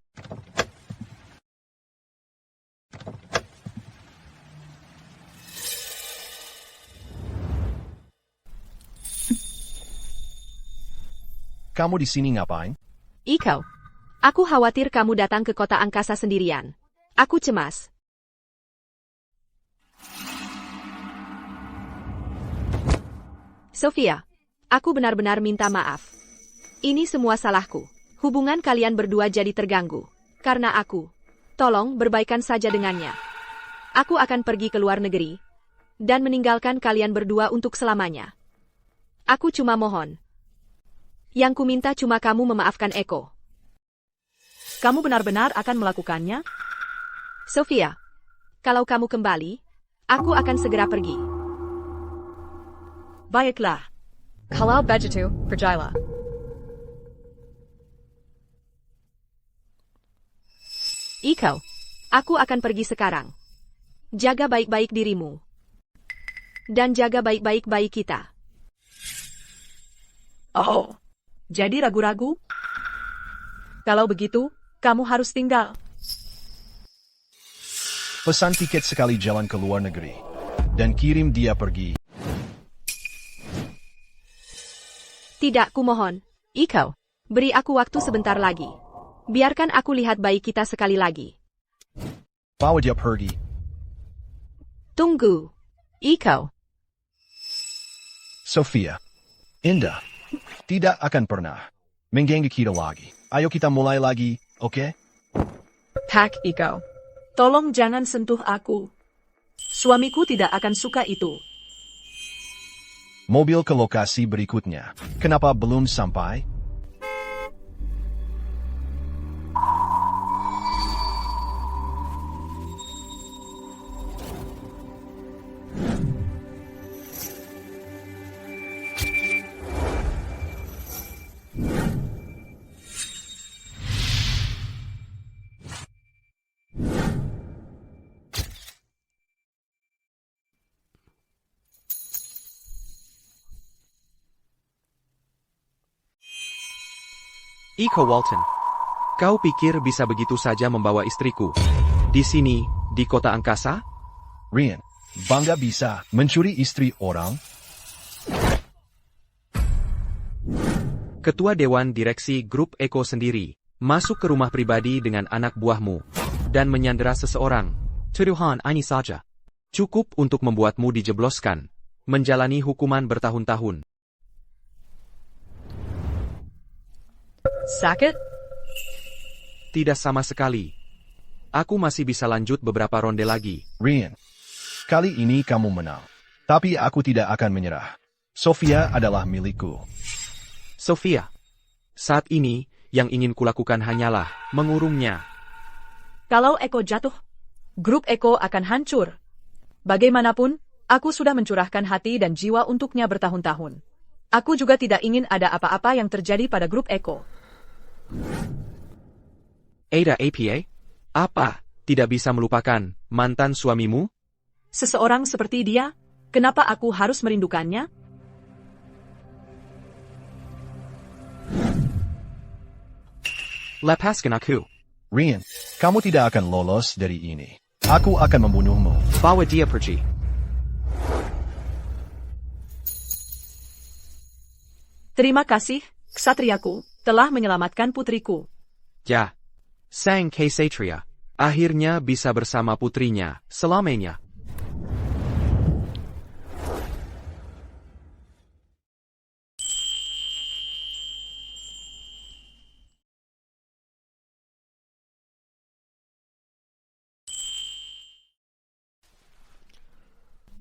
Kamu di sini ngapain? Ikaw. Aku khawatir kamu datang ke kota angkasa sendirian. Aku cemas. Sofia, aku benar-benar minta maaf. Ini semua salahku. Hubungan kalian berdua jadi terganggu. Karena aku. Tolong berbaikan saja dengannya. Aku akan pergi ke luar negeri. Dan meninggalkan kalian berdua untuk selamanya. Aku cuma mohon. Yang ku minta cuma kamu memaafkan Eko. Kamu benar-benar akan melakukannya? Sofia, kalau kamu kembali, aku akan segera pergi. Baiklah. Kalau begitu, pergilah. Ikaw, aku akan pergi sekarang. Jaga baik-baik dirimu. Dan jaga baik-baik bayi kita. Oh, jadi ragu-ragu? Kalau begitu, kamu harus tinggal. Pesan tiket sekali jalan ke luar negeri. Dan kirim dia pergi. Tidak, kumohon. Ikaw, beri aku waktu sebentar lagi. Biarkan aku lihat bayi kita sekali lagi. Bawa dia pergi. Tunggu. Ikaw. Sofia. Indah. Tidak akan pernah mengganggu kita lagi. Ayo kita mulai lagi, oke? Pak Eko. Tolong jangan sentuh aku. Suamiku tidak akan suka itu. Mobil ke lokasi berikutnya. Kenapa belum sampai? Iko Walton. Kau pikir bisa begitu saja membawa istriku? Di sini, di kota angkasa? Rian, bangga bisa mencuri istri orang? Ketua Dewan Direksi Grup Eko sendiri, masuk ke rumah pribadi dengan anak buahmu, dan menyandera seseorang. Tuduhan ini saja. Cukup untuk membuatmu dijebloskan, menjalani hukuman bertahun-tahun. Sakit? Tidak sama sekali. Aku masih bisa lanjut beberapa ronde lagi. Rian, kali ini kamu menang. Tapi aku tidak akan menyerah. Sofia adalah milikku. Sofia, saat ini, yang ingin kulakukan hanyalah mengurungnya. Kalau Eko jatuh, grup Eko akan hancur. Bagaimanapun, aku sudah mencurahkan hati dan jiwa untuknya bertahun-tahun. Aku juga tidak ingin ada apa-apa yang terjadi pada grup Eko. Ada APA? Apa? Tidak bisa melupakan mantan suamimu? Seseorang seperti dia? Kenapa aku harus merindukannya? Lepaskan aku. Rian, kamu tidak akan lolos dari ini. Aku akan membunuhmu. Bawa dia pergi. Terima kasih, Ksatriaku, telah menyelamatkan putriku. Ya. Sang Ksatria. Akhirnya bisa bersama putrinya, selamanya.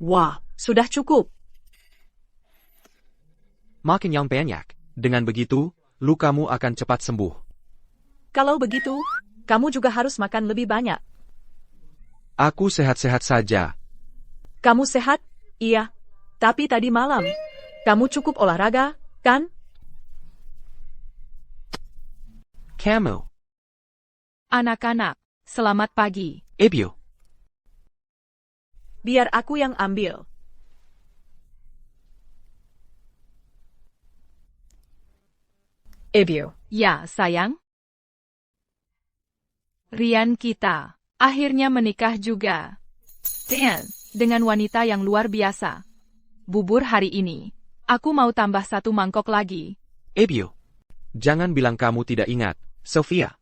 Wah, sudah cukup. Makan yang banyak. Dengan begitu, lukamu akan cepat sembuh. Kalau begitu, kamu juga harus makan lebih banyak. Aku sehat-sehat saja. Kamu sehat? Iya. Tapi tadi malam, kamu cukup olahraga, kan? Kamu. Anak-anak, selamat pagi. Ibu. Biar aku yang ambil. Ibu. Ya, sayang. Rian kita akhirnya menikah juga. Dan dengan wanita yang luar biasa. Bubur hari ini. Aku mau tambah 1 mangkok lagi. Ibu. Jangan bilang kamu tidak ingat, Sofia.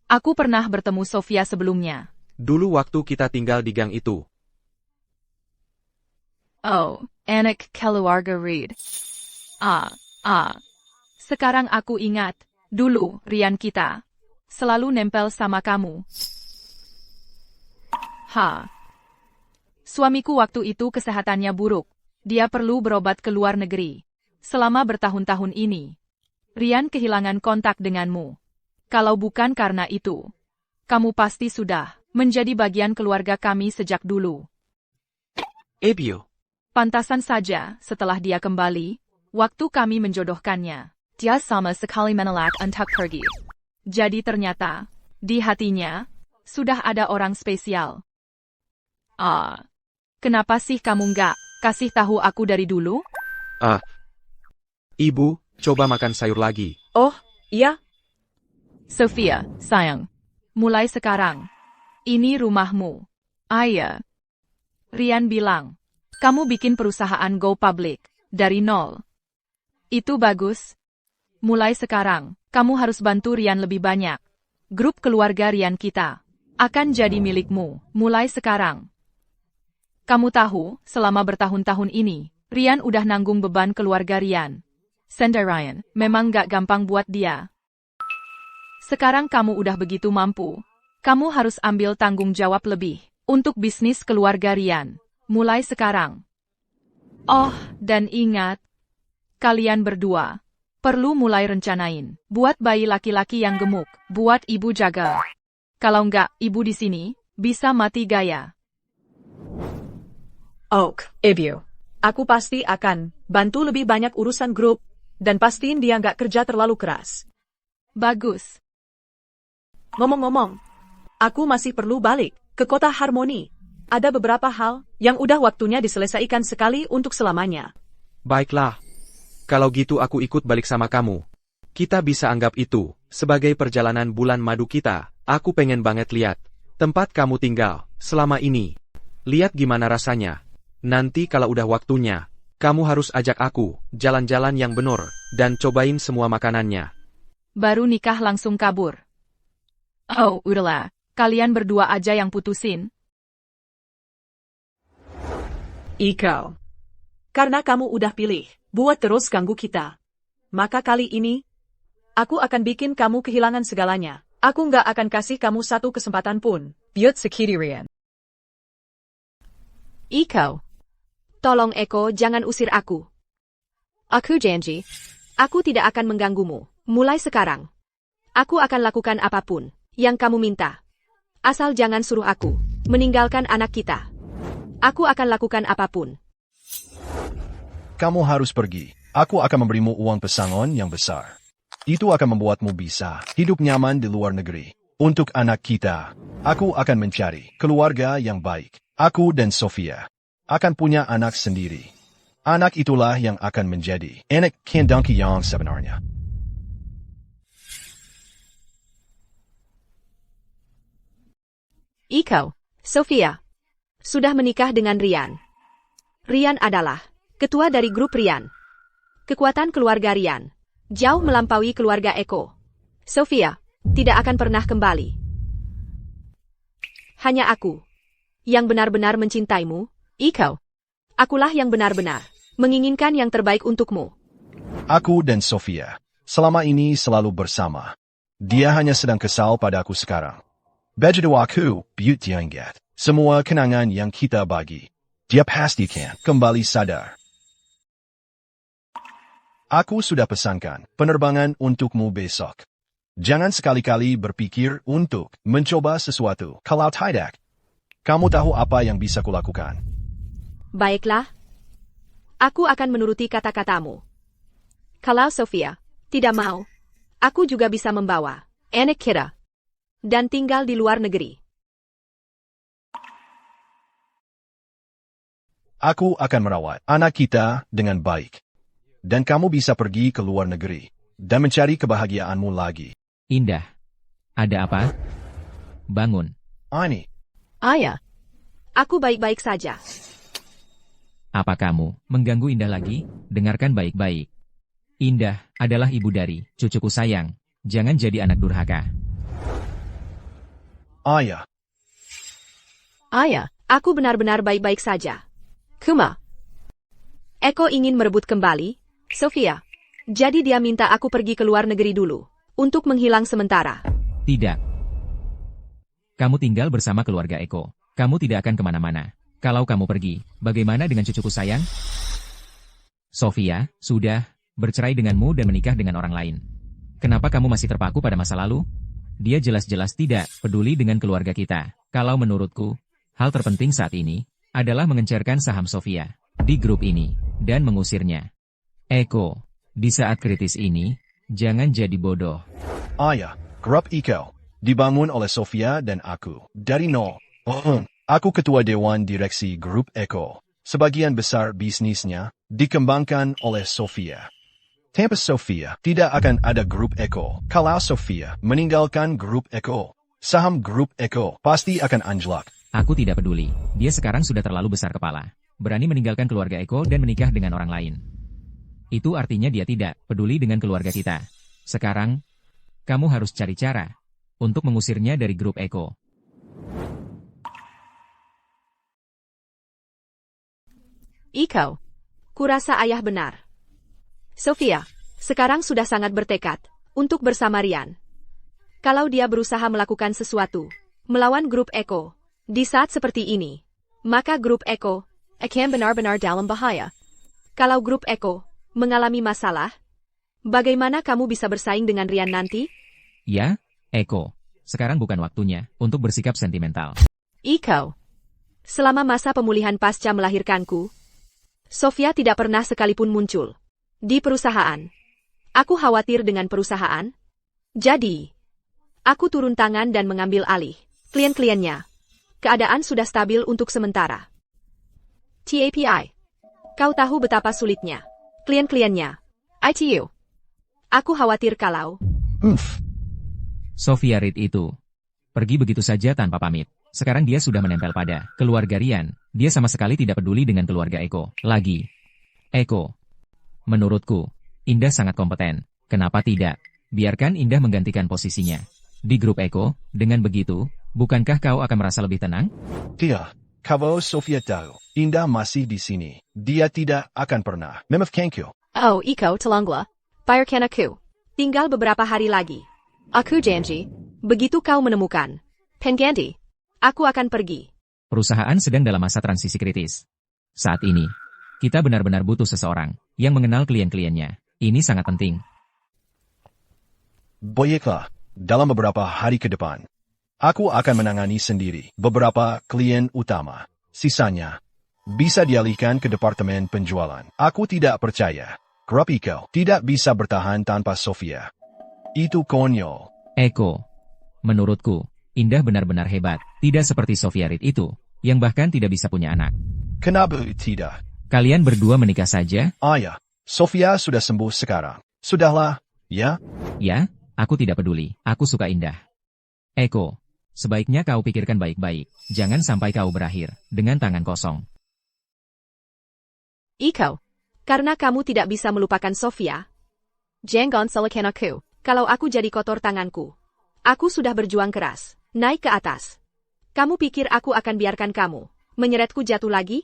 Aku pernah bertemu Sofia sebelumnya. Dulu waktu kita tinggal di gang itu. Oh, anak keluarga Reed. Sekarang aku ingat. Dulu, Rian kita. Selalu nempel sama kamu. Suamiku waktu itu kesehatannya buruk. Dia perlu berobat ke luar negeri. Selama bertahun-tahun ini. Rian kehilangan kontak denganmu. Kalau bukan karena itu, kamu pasti sudah menjadi bagian keluarga kami sejak dulu. Ibu. Pantasan saja, setelah dia kembali, waktu kami menjodohkannya, dia sama sekali menolak untuk pergi. Jadi ternyata, di hatinya, sudah ada orang spesial. Kenapa sih kamu nggak kasih tahu aku dari dulu? Ibu, coba makan sayur lagi. Oh, iya. Sofia, sayang. Mulai sekarang. Ini rumahmu. Ayah. Rian bilang, kamu bikin perusahaan go public, dari nol. Itu bagus. Mulai sekarang, kamu harus bantu Rian lebih banyak. Grup keluarga Rian kita akan jadi milikmu, mulai sekarang. Kamu tahu, selama bertahun-tahun ini, Rian udah nanggung beban keluarga Rian. Senda Ryan, memang gak gampang buat dia. Sekarang kamu udah begitu mampu. Kamu harus ambil tanggung jawab lebih untuk bisnis keluarga Rian. Mulai sekarang. Oh, dan ingat, kalian berdua perlu mulai rencanain buat bayi laki-laki yang gemuk, buat ibu jaga. Kalau enggak, ibu di sini bisa mati gaya. Oak, Ibu. aku pasti akan bantu lebih banyak urusan grup, dan pastiin dia nggak kerja terlalu keras. Bagus. Ngomong-ngomong, aku masih perlu balik ke kota Harmoni. Ada beberapa hal yang udah waktunya diselesaikan sekali untuk selamanya. Baiklah. Kalau gitu aku ikut balik sama kamu. Kita bisa anggap itu sebagai perjalanan bulan madu kita. Aku pengen banget lihat tempat kamu tinggal selama ini. Lihat gimana rasanya. Nanti kalau udah waktunya, kamu harus ajak aku jalan-jalan yang bener dan cobain semua makanannya. Baru nikah langsung kabur. Oh, udahlah. Kalian berdua aja yang putusin. Ikau. Karena kamu udah pilih buat terus ganggu kita. Maka kali ini, aku akan bikin kamu kehilangan segalanya. Aku nggak akan kasih kamu 1 kesempatan pun. Buat Sakiti Rian. Iko. Tolong Eko, jangan usir aku. Aku janji. Aku tidak akan mengganggumu. Mulai sekarang. Aku akan lakukan apapun yang kamu minta. Asal jangan suruh aku meninggalkan anak kita. Aku akan lakukan apapun. Kamu harus pergi. Aku akan memberimu uang pesangon yang besar. Itu akan membuatmu bisa hidup nyaman di luar negeri. Untuk anak kita, aku akan mencari keluarga yang baik. Aku dan Sofia akan punya anak sendiri. Anak itulah yang akan menjadi anak kandungku yang sebenarnya. Iko, Sofia, sudah menikah dengan Rian. Rian adalah ketua dari grup Rian. Kekuatan keluarga Rian jauh melampaui keluarga Eko. Sofia tidak akan pernah kembali. Hanya aku yang benar-benar mencintaimu, Iko. Akulah yang benar-benar menginginkan yang terbaik untukmu. Aku dan Sofia selama ini selalu bersama. Dia hanya sedang kesal padaku sekarang. Begitu aku buat dia ingat semua kenangan yang kita bagi. Dia pastikan kembali sadar. Aku sudah pesankan penerbangan untukmu besok. Jangan sekali-kali berpikir untuk mencoba sesuatu. Kalau tidak, kamu tahu apa yang bisa kulakukan. Baiklah. Aku akan menuruti kata-katamu. Kalau Sofia tidak mau, aku juga bisa membawa anak kita dan tinggal di luar negeri. Aku akan merawat anak kita dengan baik. Dan kamu bisa pergi ke luar negeri dan mencari kebahagiaanmu lagi. Indah. Ada apa? Bangun. Ani, Ayah, aku baik-baik saja. Apa kamu mengganggu Indah lagi? Dengarkan baik-baik. Indah adalah ibu dari cucuku sayang. Jangan jadi anak durhaka. ayah, Ayah, aku benar-benar baik-baik saja. Kuma. Eko ingin merebut kembali Sofia. Jadi dia minta aku pergi ke luar negeri dulu untuk menghilang sementara. Tidak. Kamu tinggal bersama keluarga Eko. Kamu tidak akan kemana-mana. Kalau kamu pergi, bagaimana dengan cucuku sayang? Sofia, sudah bercerai denganmu dan menikah dengan orang lain. Kenapa kamu masih terpaku pada masa lalu? Dia jelas-jelas tidak peduli dengan keluarga kita. Kalau menurutku, hal terpenting saat ini adalah mengencerkan saham Sofia di grup ini dan mengusirnya. Eko, di saat kritis ini, jangan jadi bodoh. ayah, grup Iko dibangun oleh Sofia dan aku dari nol. Aku ketua dewan direksi grup Eko. Sebagian besar bisnisnya dikembangkan oleh Sofia. Tanpa Sofia, tidak akan ada grup Eko. Kalau Sofia meninggalkan grup Eko, saham grup Eko pasti akan anjlok. Aku tidak peduli. Dia sekarang sudah terlalu besar kepala. Berani meninggalkan keluarga Eko dan menikah dengan orang lain. Itu artinya dia tidak peduli dengan keluarga kita. Sekarang, kamu harus cari cara untuk mengusirnya dari grup Eko. Iko, kurasa ayah benar. Sofia, sekarang sudah sangat bertekad untuk bersama Rian. Kalau dia berusaha melakukan sesuatu melawan grup Eko di saat seperti ini, maka grup Eko akan benar-benar dalam bahaya. Kalau grup Eko mengalami masalah, bagaimana kamu bisa bersaing dengan Rian nanti? Ya, Eko. Sekarang bukan waktunya untuk bersikap sentimental. Iko, selama masa pemulihan pasca melahirkanku, Sofia tidak pernah sekalipun muncul di perusahaan. Aku khawatir dengan perusahaan. Jadi, aku turun tangan dan mengambil alih klien-kliennya. Keadaan sudah stabil untuk sementara. TAPI, kau tahu betapa sulitnya klien-kliennya. ITU. Aku khawatir kalau... Sofia Reed itu pergi begitu saja tanpa pamit. Sekarang dia sudah menempel pada keluarga Rian. Dia sama sekali tidak peduli dengan keluarga Eko. Lagi. Eko. Menurutku, Indah sangat kompeten. Kenapa tidak? Biarkan Indah menggantikan posisinya di grup Eko. Dengan begitu, bukankah kau akan merasa lebih tenang? Tidak. Kalau Sofia tahu, Indah masih di sini. Dia tidak akan pernah memaafkanku. Oh, Iko, tolonglah. Bayarkan aku. Tinggal beberapa hari lagi. Aku janji. Begitu kau menemukan pengganti, aku akan pergi. Perusahaan sedang dalam masa transisi kritis. Saat ini, kita benar-benar butuh seseorang yang mengenal klien-kliennya. Ini sangat penting. Baiklah, dalam beberapa hari ke depan, aku akan menangani sendiri beberapa klien utama. Sisanya bisa dialihkan ke departemen penjualan. Aku tidak percaya grup Iko tidak bisa bertahan tanpa Sofia. Itu konyol. Eko, menurutku, Indah benar-benar hebat. Tidak seperti Sofia Reed itu. yang bahkan tidak bisa punya anak. Kenapa tidak? Kalian berdua menikah saja? Ayah, Sofia sudah sembuh sekarang. Sudahlah, ya? Ya, aku tidak peduli. Aku suka Indah. Eko, sebaiknya kau pikirkan baik-baik. Jangan sampai kau berakhir dengan tangan kosong. Iko, karena kamu tidak bisa melupakan Sofia. Jangan salahkan aku. Kalau aku jadi kotor tanganku. Aku sudah berjuang keras. Naik ke atas. Kamu pikir aku akan biarkan kamu menyeretku jatuh lagi?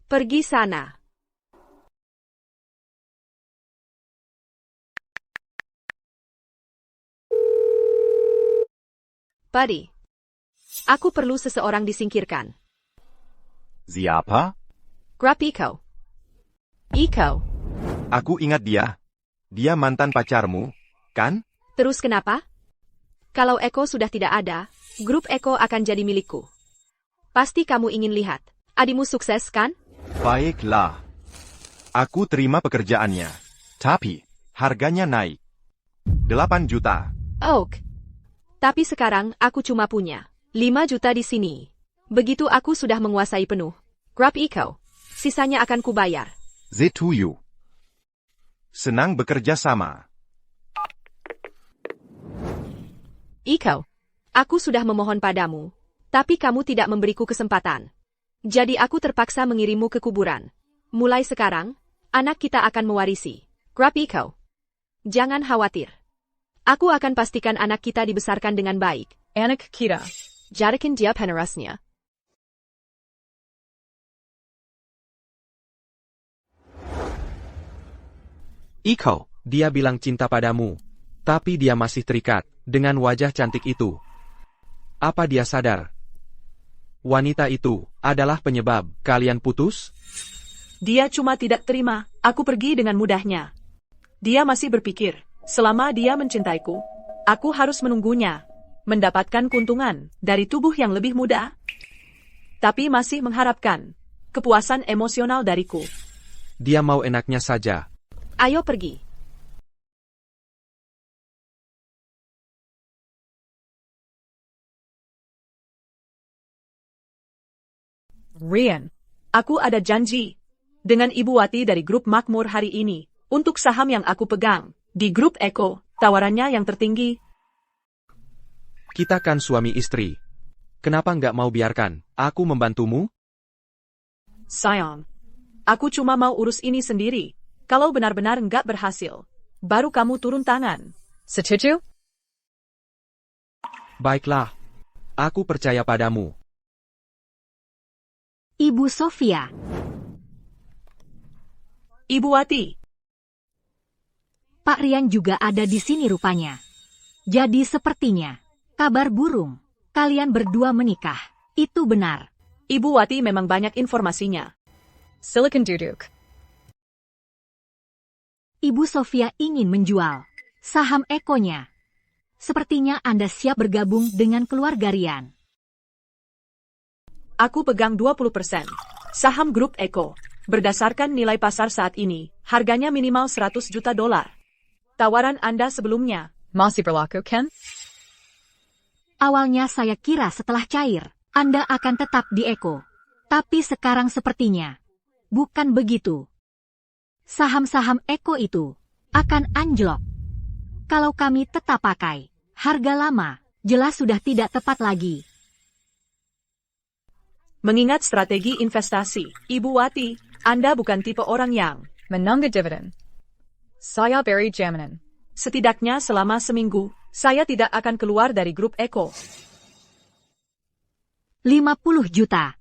Pergi sana. Buddy. Aku perlu seseorang disingkirkan. Siapa? Grab Iko. Iko. Aku ingat dia. Dia mantan pacarmu, kan? Terus kenapa? Kalau Eko sudah tidak ada, grup Eko akan jadi milikku. Pasti kamu ingin lihat. Adikmu sukses, kan? Baiklah. Aku terima pekerjaannya. Tapi, harganya naik. 8 juta. Oak. Tapi sekarang aku cuma punya 5 juta di sini. Begitu aku sudah menguasai penuh. Grab Iko. Sisanya akan kubayar. Zetuyu. Senang bekerja sama. Iko. Aku sudah memohon padamu. Tapi kamu tidak memberiku kesempatan. Jadi aku terpaksa mengirimmu ke kuburan. Mulai sekarang, anak kita akan mewarisi. Grab Iko. Jangan khawatir. Aku akan pastikan anak kita dibesarkan dengan baik. Anak kita. Jadikan dia penerusnya. Iko, dia bilang cinta padamu. Tapi dia masih terikat dengan wajah cantik itu. Apa dia sadar? Wanita itu adalah penyebab kalian putus? Dia cuma tidak terima, aku pergi dengan mudahnya. Dia masih berpikir, selama dia mencintaiku, aku harus menunggunya, mendapatkan keuntungan dari tubuh yang lebih muda. Tapi masih mengharapkan kepuasan emosional dariku. Dia mau enaknya saja. Ayo pergi. Rian, aku ada janji dengan Ibu Wati dari grup Makmur hari ini untuk saham yang aku pegang di grup Eko, tawarannya yang tertinggi. Kita kan suami istri. Kenapa nggak mau biarkan aku membantumu? Sayang, aku cuma mau urus ini sendiri. Kalau benar-benar nggak berhasil, baru kamu turun tangan. Setuju? Baiklah. Aku percaya padamu. Ibu Sofia. Ibu Wati. Pak Rian juga ada di sini rupanya. Jadi sepertinya, kabar burung, kalian berdua menikah. Itu benar. Ibu Wati memang banyak informasinya. Silicon duduk. Ibu Sofia ingin menjual saham Ekonya. Sepertinya Anda siap bergabung dengan keluarga Rian. Aku pegang 20% saham grup Eko. Berdasarkan nilai pasar saat ini, harganya minimal 100 juta dolar. Tawaran Anda sebelumnya. Masih berlaku, Ken? Awalnya saya kira setelah cair, Anda akan tetap di Eko. Tapi sekarang sepertinya bukan begitu. Saham-saham Eko itu akan anjlok. Kalau kami tetap pakai harga lama, jelas sudah tidak tepat lagi. Mengingat strategi investasi, Ibu Wati, Anda bukan tipe orang yang Menunggu dividen. Saya beri jaminan. setidaknya selama seminggu, saya tidak akan keluar dari grup Eko. 50 juta.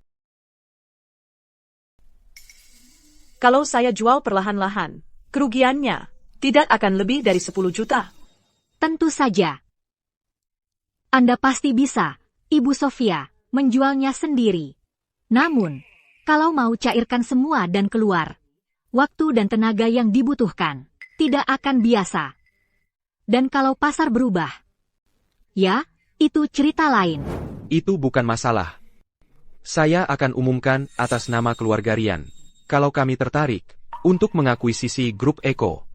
Kalau saya jual perlahan-lahan, kerugiannya tidak akan lebih dari 10 juta. Tentu saja. Anda pasti bisa, Ibu Sofia, menjualnya sendiri. Namun, kalau mau cairkan semua dan keluar, waktu dan tenaga yang dibutuhkan tidak akan biasa. Dan kalau pasar berubah, ya, itu cerita lain. Itu bukan masalah. Saya akan umumkan atas nama keluarga Rian. Kalau kami tertarik untuk mengakuisisi grup Eko.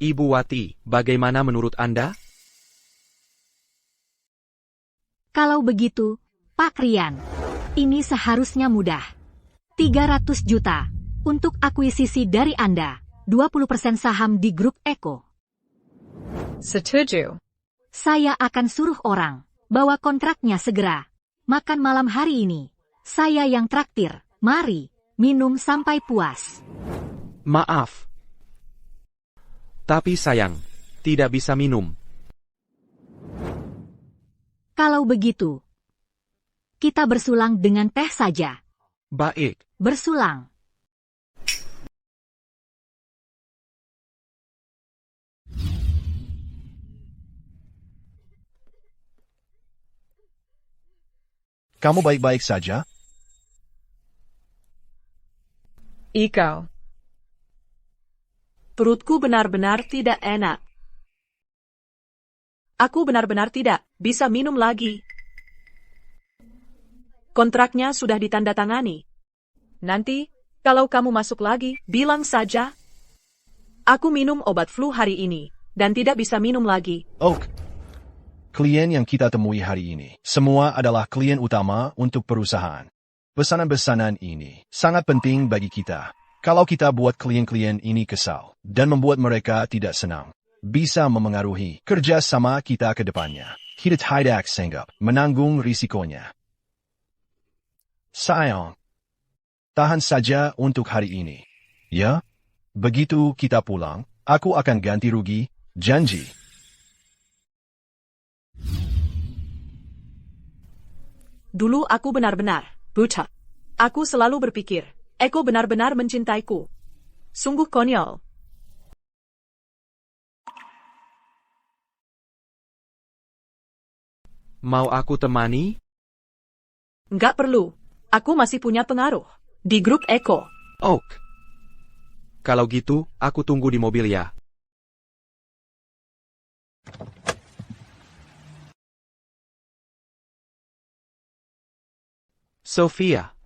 Ibu Wati, bagaimana menurut Anda? Kalau begitu, Pak Rian, Ini seharusnya mudah. 300 juta. Untuk akuisisi dari Anda. 20% saham di grup Eko. Setuju. Saya akan suruh orang. Bawa kontraknya segera. Makan malam hari ini. Saya yang traktir. Mari. Minum sampai puas. Maaf. Tapi sayang, tidak bisa minum. Kalau begitu, kita bersulang dengan teh saja. Baik. Bersulang. Kamu baik-baik saja? Iko. Perutku benar-benar tidak enak. Aku benar-benar tidak bisa minum lagi. Kontraknya sudah ditandatangani. Nanti, kalau kamu masuk lagi, bilang saja. Aku minum obat flu hari ini, dan tidak bisa minum lagi. Oak. Klien yang kita temui hari ini, semua adalah klien utama untuk perusahaan. Pesanan-pesanan ini sangat penting bagi kita. Kalau kita buat klien-klien ini kesal, dan membuat mereka tidak senang, bisa memengaruhi kerja sama kita ke depannya. Kita tidak sanggup menanggung risikonya. Sayang. Tahan saja untuk hari ini. Ya? Begitu kita pulang, aku akan ganti rugi, janji. Dulu aku benar-benar buta. Aku selalu berpikir, Eko benar-benar mencintaiku. Sungguh konyol. Mau aku temani? Nggak perlu. Aku masih punya pengaruh di grup Eko. Oak. Kalau gitu, aku tunggu di mobil ya. Sophia.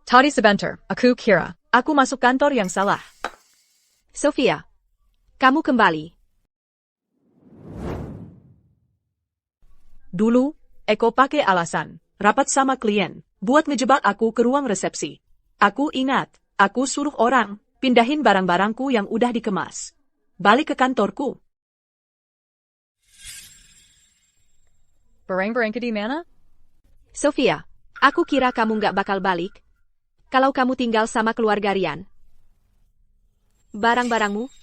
Tadi sebentar, aku kira. Aku masuk kantor yang salah. Sophia, kamu kembali. Dulu, Eko pakai alasan, rapat sama klien, buat ngejebak aku ke ruang resepsi. Aku ingat, aku suruh orang, pindahin barang-barangku yang udah dikemas. Balik ke kantorku. Barang-barang di mana? Sophia, aku kira kamu nggak bakal balik. Kalau kamu tinggal sama keluarga Rian. Barang-barangmu,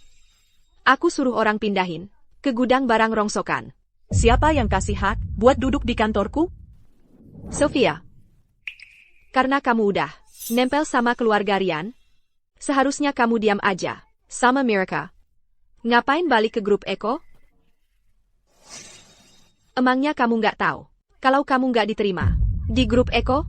aku suruh orang pindahin ke gudang barang rongsokan. Siapa yang kasih hak buat duduk di kantorku? Sophia, karena kamu udah nempel sama keluarga Rian, seharusnya kamu diam aja sama Mirka. Ngapain balik ke grup Eko? Emangnya kamu nggak tahu kalau kamu nggak diterima di grup Eko?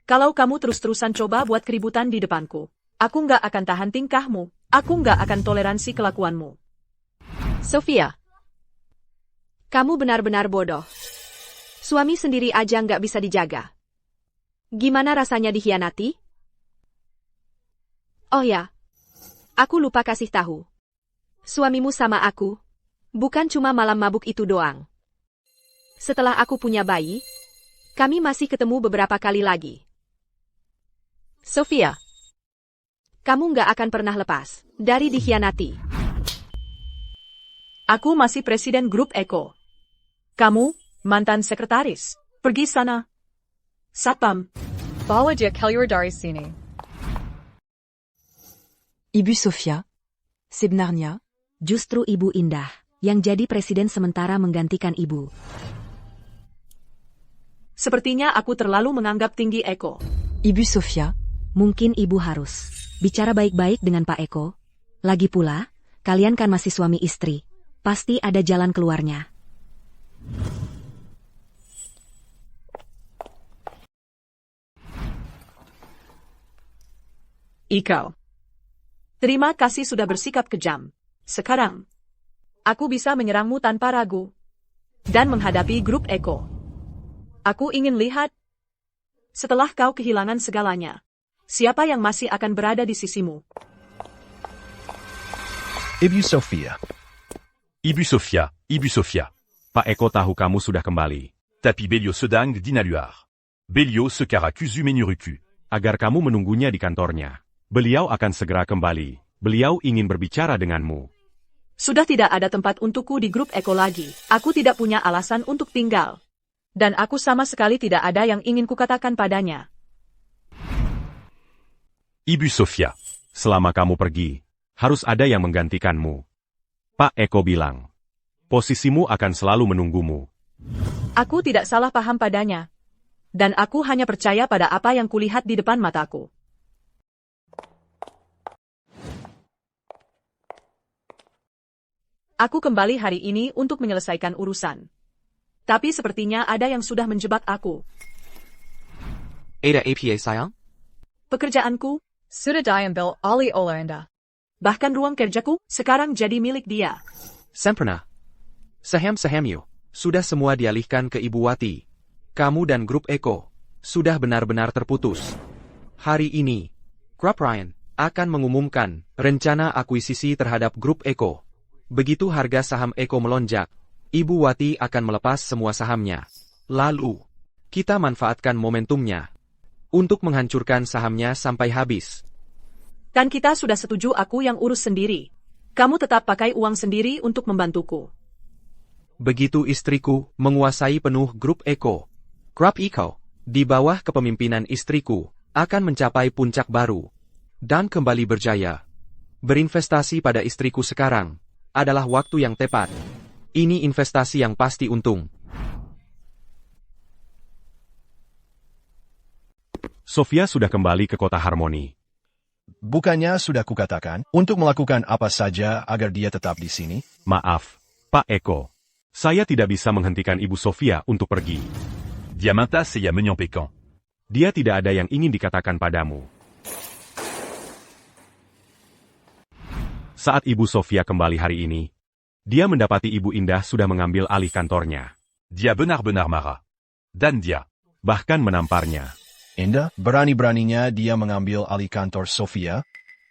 Kalau kamu terus-terusan coba buat keributan di depanku, aku nggak akan tahan tingkahmu. Aku nggak akan toleransi kelakuanmu. Sophia, kamu benar-benar bodoh. Suami sendiri aja nggak bisa dijaga. Gimana rasanya dikhianati? Oh ya, aku lupa kasih tahu. Suamimu sama aku, bukan cuma malam mabuk itu doang. Setelah aku punya bayi, kami masih ketemu beberapa kali lagi. Sophia, kamu nggak akan pernah lepas dari dikhianati. Aku masih presiden grup Eko. Kamu, mantan sekretaris. Pergi sana. Satpam. Bawa dia keluar dari sini. Ibu Sophia, sebenarnya, Justru Ibu Indah, yang jadi presiden sementara menggantikan Ibu. Sepertinya aku terlalu menganggap tinggi Eko. Ibu Sophia, Mungkin Ibu harus bicara baik-baik dengan Pak Eko. Lagi pula, kalian kan masih suami istri. Pasti ada jalan keluarnya. Iko. Terima kasih sudah bersikap kejam. Sekarang, aku bisa menyerangmu tanpa ragu. Dan menghadapi grup Eko. Aku ingin lihat, setelah kau kehilangan segalanya, siapa yang masih akan berada di sisimu. Ibu Sofia. Ibu Sofia. Pak Eko tahu kamu sudah kembali. Tapi Belio sedang dinaluar. Belio sekarang kuzu menyuruhku. Agar kamu menunggunya di kantornya. Beliau akan segera kembali. Beliau ingin berbicara denganmu. Sudah tidak ada tempat untukku di grup Eko lagi. Aku tidak punya alasan untuk tinggal. Dan aku sama sekali tidak ada yang ingin kukatakan padanya. Ibu Sofia. Selama kamu pergi, harus ada yang menggantikanmu. Pak Eko bilang, posisimu akan selalu menunggumu. Aku tidak salah paham padanya. Dan aku hanya percaya pada apa yang kulihat di depan mataku. Aku kembali hari ini untuk menyelesaikan urusan. Tapi sepertinya ada yang sudah menjebak aku. Ada APA sayang? Pekerjaanku, Sudah diambil oleh Anda. bahkan ruang kerjaku, sekarang jadi milik dia. Sempurna. Saham-sahammu sudah semua dialihkan ke Ibu Wati. Kamu dan grup Eko sudah benar-benar terputus. Hari ini, Grup Ryan akan mengumumkan rencana akuisisi terhadap grup Eko. Begitu harga saham Eko melonjak, Ibu Wati akan melepas semua sahamnya. Lalu, kita manfaatkan momentumnya untuk menghancurkan sahamnya sampai habis. Kan kita sudah setuju aku yang urus sendiri. Kamu tetap pakai uang sendiri untuk membantuku. Begitu istriku menguasai penuh grup Eko, Grup Eko, di bawah kepemimpinan istriku, akan mencapai puncak baru dan kembali berjaya. Berinvestasi pada istriku sekarang adalah waktu yang tepat. Ini investasi yang pasti untung. Sofia sudah kembali ke kota Harmoni. Bukannya sudah kukatakan untuk melakukan apa saja agar dia tetap di sini? Maaf, Pak Eko. Saya tidak bisa menghentikan Ibu Sofia untuk pergi. Diamanta saya menyampaikan. Dia tidak ada yang ingin dikatakan padamu. Saat Ibu Sofia kembali hari ini, dia mendapati Ibu Indah sudah mengambil alih kantornya. Dia benar-benar marah. Dan dia bahkan menamparnya. Indah, berani-beraninya dia mengambil alih kantor Sofia?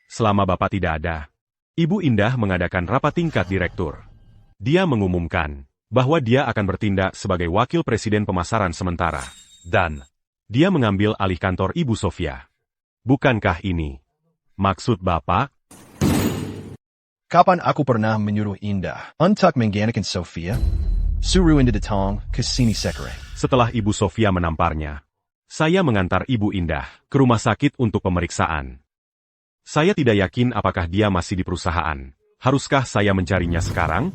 Selama Bapak tidak ada, Ibu Indah mengadakan rapat tingkat direktur. Dia mengumumkan bahwa dia akan bertindak sebagai wakil presiden pemasaran sementara. Dan dia mengambil alih kantor Ibu Sofia. Bukankah ini maksud Bapak? Kapan aku pernah menyuruh Indah untuk menggantikan Sofia? Suruh Indah datang ke sini sekre. Setelah Ibu Sofia menamparnya, saya mengantar Ibu Indah ke rumah sakit untuk pemeriksaan. Saya tidak yakin apakah dia masih di perusahaan. Haruskah saya mencarinya sekarang?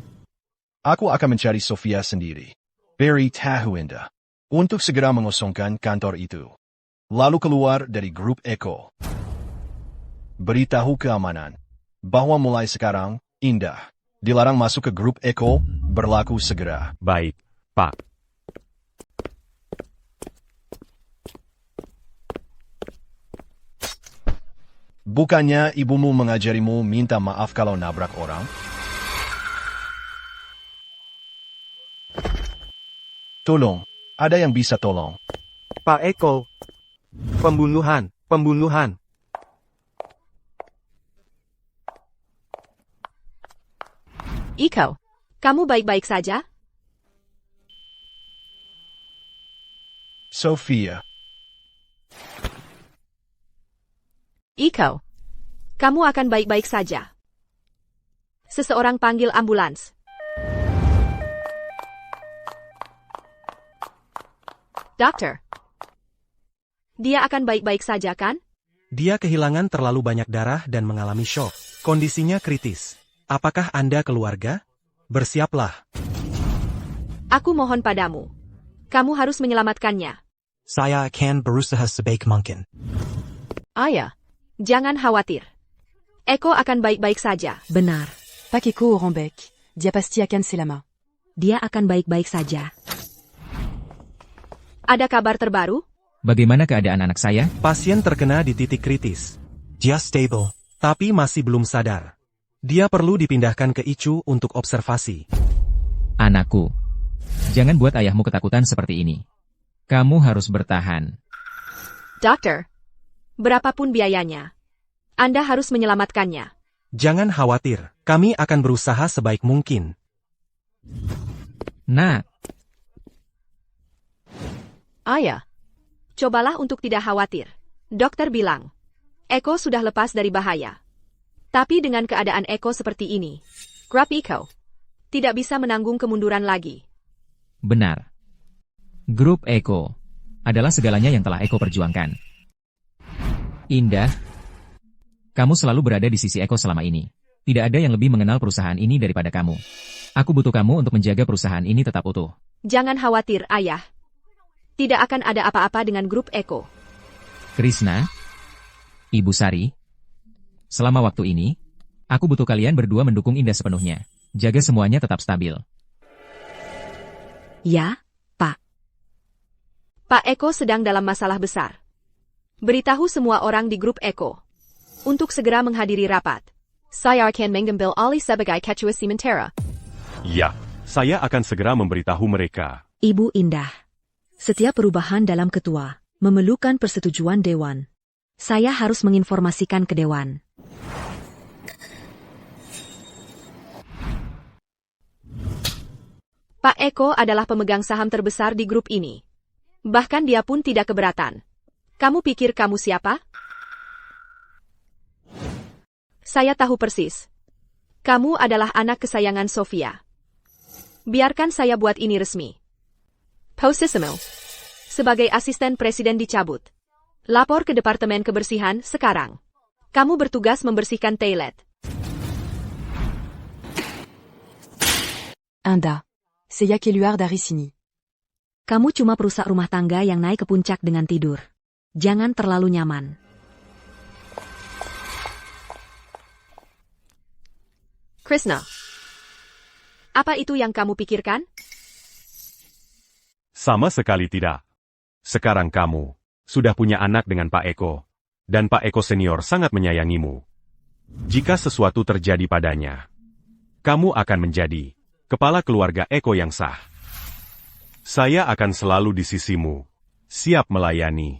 Aku akan mencari Sofia sendiri. Beri tahu Indah untuk segera mengosongkan kantor itu. Lalu keluar dari grup Eko. Beritahu keamanan bahwa mulai sekarang, Indah dilarang masuk ke grup Eko, berlaku segera. Baik, Pak. Bukannya ibumu mengajarimu minta maaf kalau nabrak orang? Tolong, ada yang bisa tolong? Pak Eko. Pembunuhan. Iko, kamu baik-baik saja? Sofia. Iko, kamu akan baik-baik saja. Seseorang panggil ambulans. Dokter, dia akan baik-baik saja kan? Dia kehilangan terlalu banyak darah dan mengalami shock. Kondisinya kritis. Apakah Anda keluarga? Bersiaplah. Aku mohon padamu. Kamu harus menyelamatkannya. Saya akan berusaha sebaik mungkin. Ayah, jangan khawatir. Eko akan baik-baik saja. Benar. Pak Eko orang baik. Dia pasti akan selamat. Dia akan baik-baik saja. Ada kabar terbaru? Bagaimana keadaan anak saya? Pasien terkena di titik kritis. Dia stable. Tapi masih belum sadar. Dia perlu dipindahkan ke ICU untuk observasi. Anakku. Jangan buat ayahmu ketakutan seperti ini. Kamu harus bertahan. Dokter, berapapun biayanya, Anda harus menyelamatkannya. Jangan khawatir, kami akan berusaha sebaik mungkin. Nak, Ayah, cobalah untuk tidak khawatir. Dokter bilang, Eko sudah lepas dari bahaya. Tapi dengan keadaan Eko seperti ini, Grup Eko tidak bisa menanggung kemunduran lagi. benar. Grup Eko adalah segalanya yang telah Eko perjuangkan. Indah, kamu selalu berada di sisi Eko selama ini. Tidak ada yang lebih mengenal perusahaan ini daripada kamu. Aku butuh kamu untuk menjaga perusahaan ini tetap utuh. Jangan khawatir, Ayah. Tidak akan ada apa-apa dengan Grup Eko. Krishna, Ibu Sari, selama waktu ini, aku butuh kalian berdua mendukung Indah sepenuhnya. Jaga semuanya tetap stabil. Ya, Pak. Pak Eko sedang dalam masalah besar. Beritahu semua orang di Grup Eko untuk segera menghadiri rapat. Saya akan mengambil alih sebagai ketua sementara. Ya, saya akan segera memberitahu mereka. Ibu Indah. Setiap perubahan dalam ketua memerlukan persetujuan Dewan. Saya harus menginformasikan ke Dewan. Pak Eko adalah pemegang saham terbesar di grup ini. Bahkan dia pun tidak keberatan. Kamu pikir kamu siapa? Saya tahu persis. Kamu adalah anak kesayangan Sofia. Biarkan saya buat ini resmi. Posisimu sebagai asisten presiden dicabut. Lapor ke Departemen Kebersihan sekarang. Kamu bertugas membersihkan toilet. Indah. C'est Yakeluar dari sini. Kamu cuma perusak rumah tangga yang naik ke puncak dengan tidur. Jangan terlalu nyaman. Krishna, apa itu yang kamu pikirkan? Sama sekali tidak. Sekarang kamu sudah punya anak dengan Pak Eko. Dan Pak Eko senior sangat menyayangimu. Jika sesuatu terjadi padanya, kamu akan menjadi kepala keluarga Eko yang sah. Saya akan selalu di sisimu, siap melayani.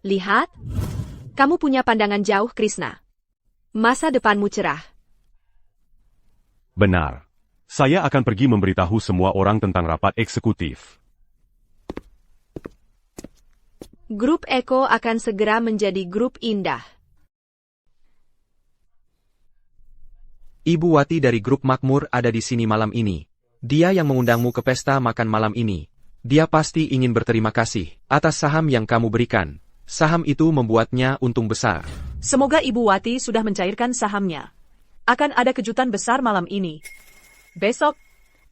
Lihat, kamu punya pandangan jauh, Krishna. Masa depanmu cerah. Benar. Saya akan pergi memberitahu semua orang tentang rapat eksekutif. Grup Eko akan segera menjadi Grup Indah. Ibu Wati dari Grup Makmur ada di sini malam ini. Dia yang mengundangmu ke pesta makan malam ini. Dia pasti ingin berterima kasih atas saham yang kamu berikan. Saham itu membuatnya untung besar. Semoga Ibu Wati sudah mencairkan sahamnya. Akan ada kejutan besar malam ini. Besok,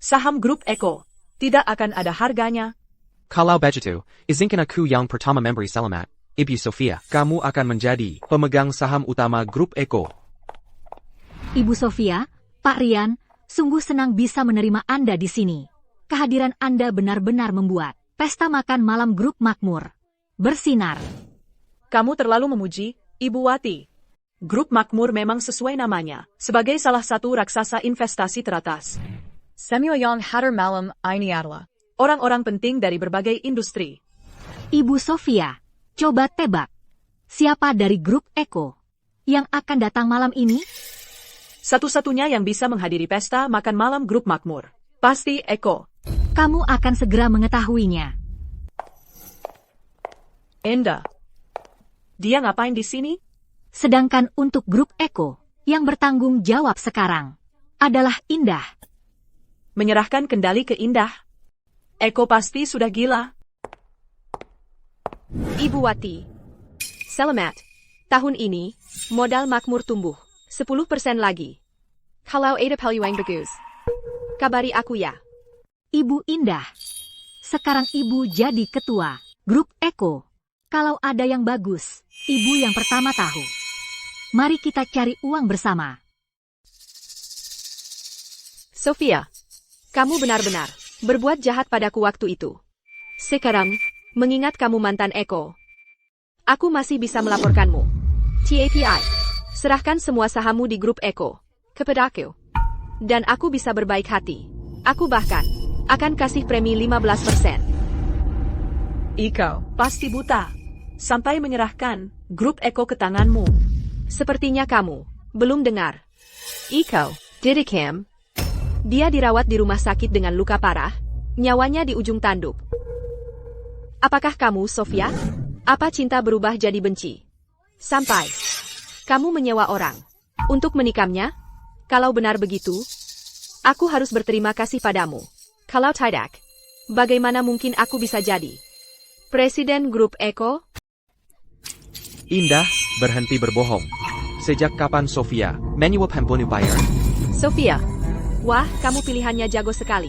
saham Grup Eko tidak akan ada harganya. Kalau begitu, izinkan aku yang pertama memberi selamat, Ibu Sofia. Kamu akan menjadi pemegang saham utama Grup Eko. Ibu Sofia, Pak Rian, sungguh senang bisa menerima Anda di sini. Kehadiran Anda benar-benar membuat pesta makan malam Grup Makmur bersinar. Kamu terlalu memuji, Ibu Wati. Grup Makmur memang sesuai namanya, sebagai salah satu raksasa investasi teratas. Semyoyon Hatter Malam Aini Adla. Orang-orang penting dari berbagai industri. Ibu Sofia, coba tebak. Siapa dari Grup Eko yang akan datang malam ini? Satu-satunya yang bisa menghadiri pesta makan malam Grup Makmur. Pasti Eko. Kamu akan segera mengetahuinya. Indah. Dia ngapain di sini? Sedangkan untuk Grup Eko, yang bertanggung jawab sekarang adalah Indah. Menyerahkan kendali ke Indah. Eko pasti sudah gila. Ibu Wati. Selamat. Tahun ini, modal Makmur tumbuh 10% lagi. Kalau ada peluang bagus, kabari aku ya. Ibu Indah. Sekarang Ibu jadi ketua Grup Eko. Kalau ada yang bagus, Ibu yang pertama tahu. Mari kita cari uang bersama. Sofia, kamu benar-benar berbuat jahat padaku waktu itu. Sekarang, mengingat kamu mantan Eko, aku masih bisa melaporkanmu. TAPI, serahkan semua sahammu di Grup Eko kepadaku. Dan aku bisa berbaik hati. Aku bahkan akan kasih premi 15%. Iko pasti buta. Sampai menyerahkan Grup Eko ke tanganmu. Sepertinya kamu belum dengar. Iko, Didicam. Dia dirawat di rumah sakit dengan luka parah, nyawanya di ujung tanduk. Apakah kamu, Sofia? Apa cinta berubah jadi benci? Sampai kamu menyewa orang untuk menikamnya? Kalau benar begitu, aku harus berterima kasih padamu. Kalau tidak, bagaimana mungkin aku bisa jadi Presiden Grup Eko? Indah, berhenti berbohong. Sejak kapan Sofia menyuap membunuh Byron? Sofia, wah, kamu pilihannya jago sekali.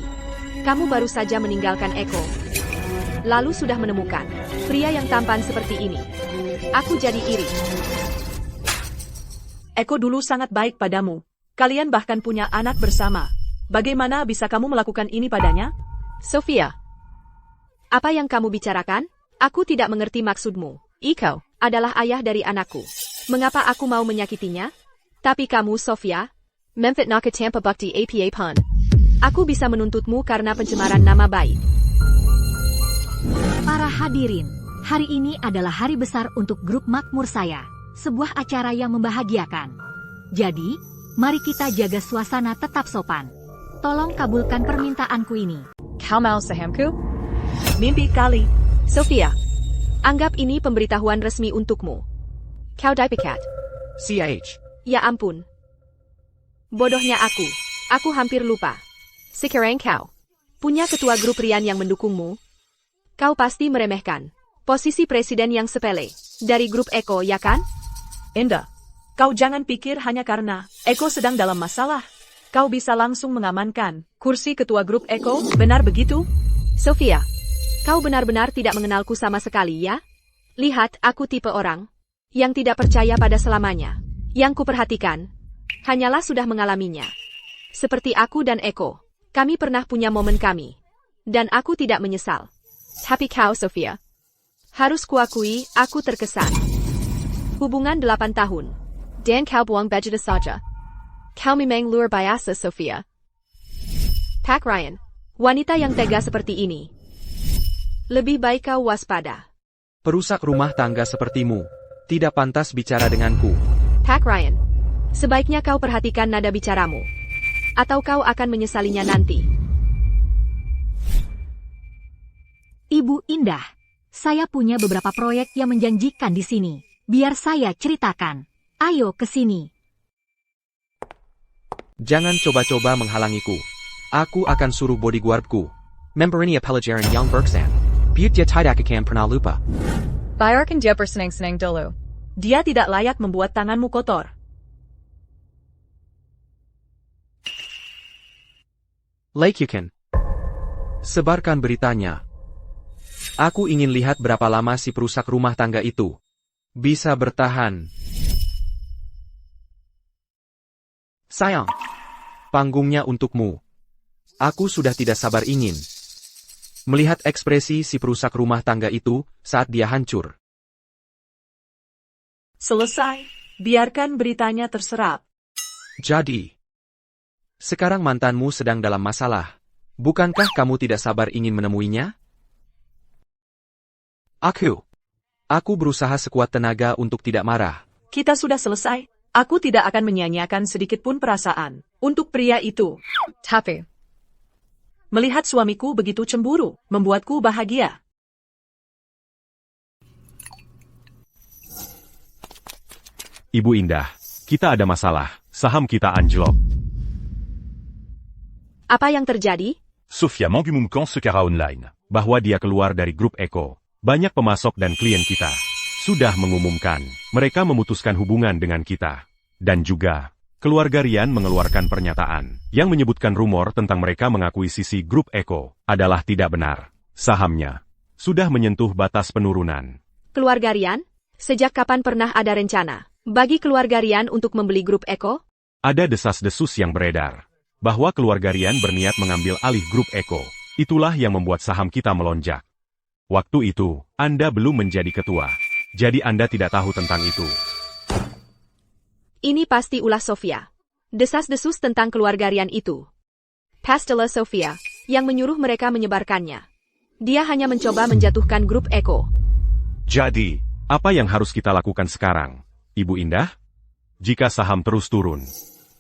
Kamu baru saja meninggalkan Eko, lalu sudah menemukan pria yang tampan seperti ini. Aku jadi iri. Eko dulu sangat baik padamu. Kalian bahkan punya anak bersama. Bagaimana bisa kamu melakukan ini padanya? Sofia, apa yang kamu bicarakan? Aku tidak mengerti maksudmu. Iko adalah ayah dari anakku. Mengapa aku mau menyakitinya? Tapi kamu, Sofia, memfitnah ke Tampa Bukti APA Pun. Aku bisa menuntutmu karena pencemaran nama baik. Para hadirin, hari ini adalah hari besar untuk grup makmur saya. Sebuah acara yang membahagiakan. Jadi, mari kita jaga suasana tetap sopan. Tolong kabulkan permintaanku ini. Kalmal Sahamku? Mimpi kali. Sofia, anggap ini pemberitahuan resmi untukmu. Kau dipecat. CH. Ya ampun. Bodohnya aku. Aku hampir lupa. Sekarang kau punya ketua grup Rian yang mendukungmu. Kau pasti meremehkan posisi presiden yang sepele dari grup Eko, ya kan? Indah, kau jangan pikir hanya karena Eko sedang dalam masalah, kau bisa langsung mengamankan kursi ketua grup Eko, benar begitu? Sofia, kau benar-benar tidak mengenalku sama sekali, ya? Lihat, aku tipe orang yang tidak percaya pada selamanya. Yang kuperhatikan hanyalah sudah mengalaminya. Seperti aku dan Eko, kami pernah punya momen kami. Dan aku tidak menyesal. Tapi kau, Sofia, harus kuakui, aku terkesan. Hubungan 8 tahun. Dan kau buang baju saja. Kau memang luar biasa, Sofia. Pak Ryan, wanita yang tega seperti ini. Lebih baik kau waspada. Perusak rumah tangga sepertimu tidak pantas bicara denganku. Pak Ryan, sebaiknya kau perhatikan nada bicaramu. Atau kau akan menyesalinya nanti. Ibu Indah, saya punya beberapa proyek yang menjanjikan di sini. Biar saya ceritakan. Ayo ke sini. Jangan coba-coba menghalangiku. Aku akan suruh bodyguardku memberinya pelajaran yang berkesan. Biar dia tidak akan pernah lupa. Bayar kan dia bersenang-senang dulu. Dia tidak layak membuat tanganmu kotor. Laikyukan. Sebarkan beritanya. Aku ingin lihat berapa lama si perusak rumah tangga itu bisa bertahan. Sayang, panggungnya untukmu. Aku sudah tidak sabar ingin melihat ekspresi si perusak rumah tangga itu saat dia hancur. Selesai, biarkan beritanya terserap. Jadi, sekarang mantanmu sedang dalam masalah. Bukankah kamu tidak sabar ingin menemuinya? Aku berusaha sekuat tenaga untuk tidak marah. Kita sudah selesai. Aku tidak akan menyia-nyiakan sedikit pun perasaan untuk pria itu. Tapi, melihat suamiku begitu cemburu, membuatku bahagia. Ibu Indah, kita ada masalah. Saham kita anjlok. Apa yang terjadi? Sofia mengumumkan secara online Bahwa dia keluar dari grup Eko. Banyak pemasok dan klien kita sudah mengumumkan mereka memutuskan hubungan dengan kita. Dan juga, keluarga Rian mengeluarkan pernyataan yang menyebutkan rumor tentang mereka mengakuisisi grup Eko adalah tidak benar. Sahamnya sudah menyentuh batas penurunan. Keluarga Rian? Sejak kapan pernah ada rencana bagi keluarga Rian untuk membeli grup Eko? Ada desas-desus yang beredar bahwa keluarga Rian berniat mengambil alih grup Eko. Itulah yang membuat saham kita melonjak. Waktu itu, Anda belum menjadi ketua. Jadi Anda tidak tahu tentang itu. Ini pasti ulah Sofia. Desas-desus tentang keluarga Rian itu. Pastilah Sofia yang menyuruh mereka menyebarkannya. Dia hanya mencoba menjatuhkan grup Eko. Jadi, apa yang harus kita lakukan sekarang, Ibu Indah? Jika saham terus turun,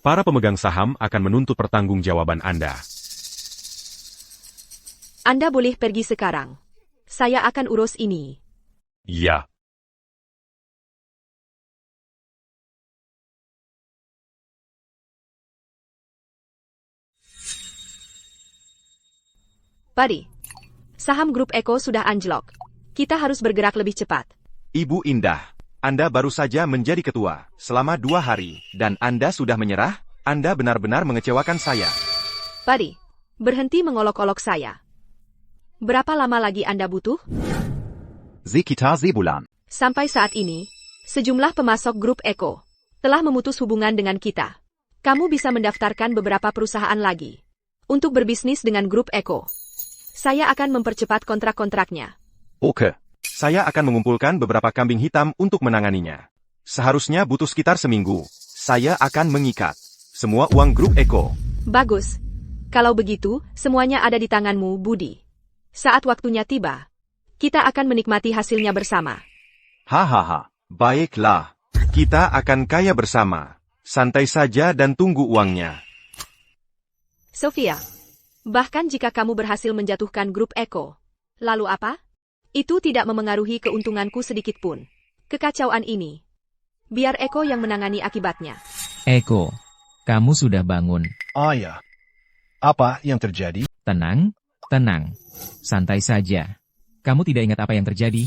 para pemegang saham akan menuntut pertanggungjawaban Anda. Anda boleh pergi sekarang. Saya akan urus ini. Ya. Padi, saham grup Eko sudah anjlok. Kita harus bergerak lebih cepat. Ibu Indah, Anda baru saja menjadi ketua selama 2 hari, dan Anda sudah menyerah? Anda benar-benar mengecewakan saya. Padi, berhenti mengolok-olok saya. Berapa lama lagi Anda butuh? Sekitar sebulan. Sampai saat ini, sejumlah pemasok grup Eko telah memutus hubungan dengan kita. Kamu bisa mendaftarkan beberapa perusahaan lagi untuk berbisnis dengan grup Eko. Saya akan mempercepat kontrak-kontraknya. Oke. Saya akan mengumpulkan beberapa kambing hitam untuk menanganinya. Seharusnya butuh sekitar seminggu. Saya akan mengikat semua uang grup Eko. Bagus. Kalau begitu, semuanya ada di tanganmu, Budi. Saat waktunya tiba, kita akan menikmati hasilnya bersama. Hahaha. Baiklah. Kita akan kaya bersama. Santai saja dan tunggu uangnya. Sofia, bahkan jika kamu berhasil menjatuhkan grup Eko, lalu apa? Itu tidak memengaruhi keuntunganku sedikitpun. Kekacauan ini, biar Eko yang menangani akibatnya. Eko, kamu sudah bangun. Ayah, apa yang terjadi? Tenang, tenang. Santai saja. Kamu tidak ingat apa yang terjadi?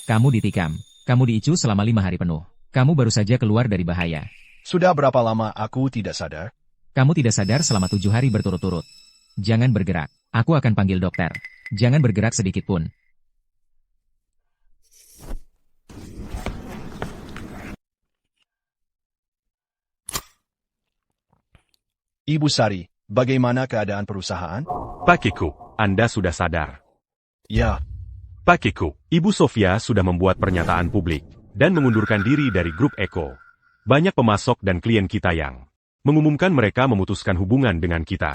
Kamu ditikam. Kamu diicu selama 5 hari penuh. Kamu baru saja keluar dari bahaya. Sudah berapa lama aku tidak sadar? Kamu tidak sadar selama 7 hari berturut-turut. Jangan bergerak. Aku akan panggil dokter. Jangan bergerak sedikit pun. Ibu Sari, bagaimana keadaan perusahaan? Pak Kiku, Anda sudah sadar. Ya. Pak Kiku, Ibu Sofia sudah membuat pernyataan publik dan mengundurkan diri dari grup Eko. Banyak pemasok dan klien kita yang mengumumkan mereka memutuskan hubungan dengan kita.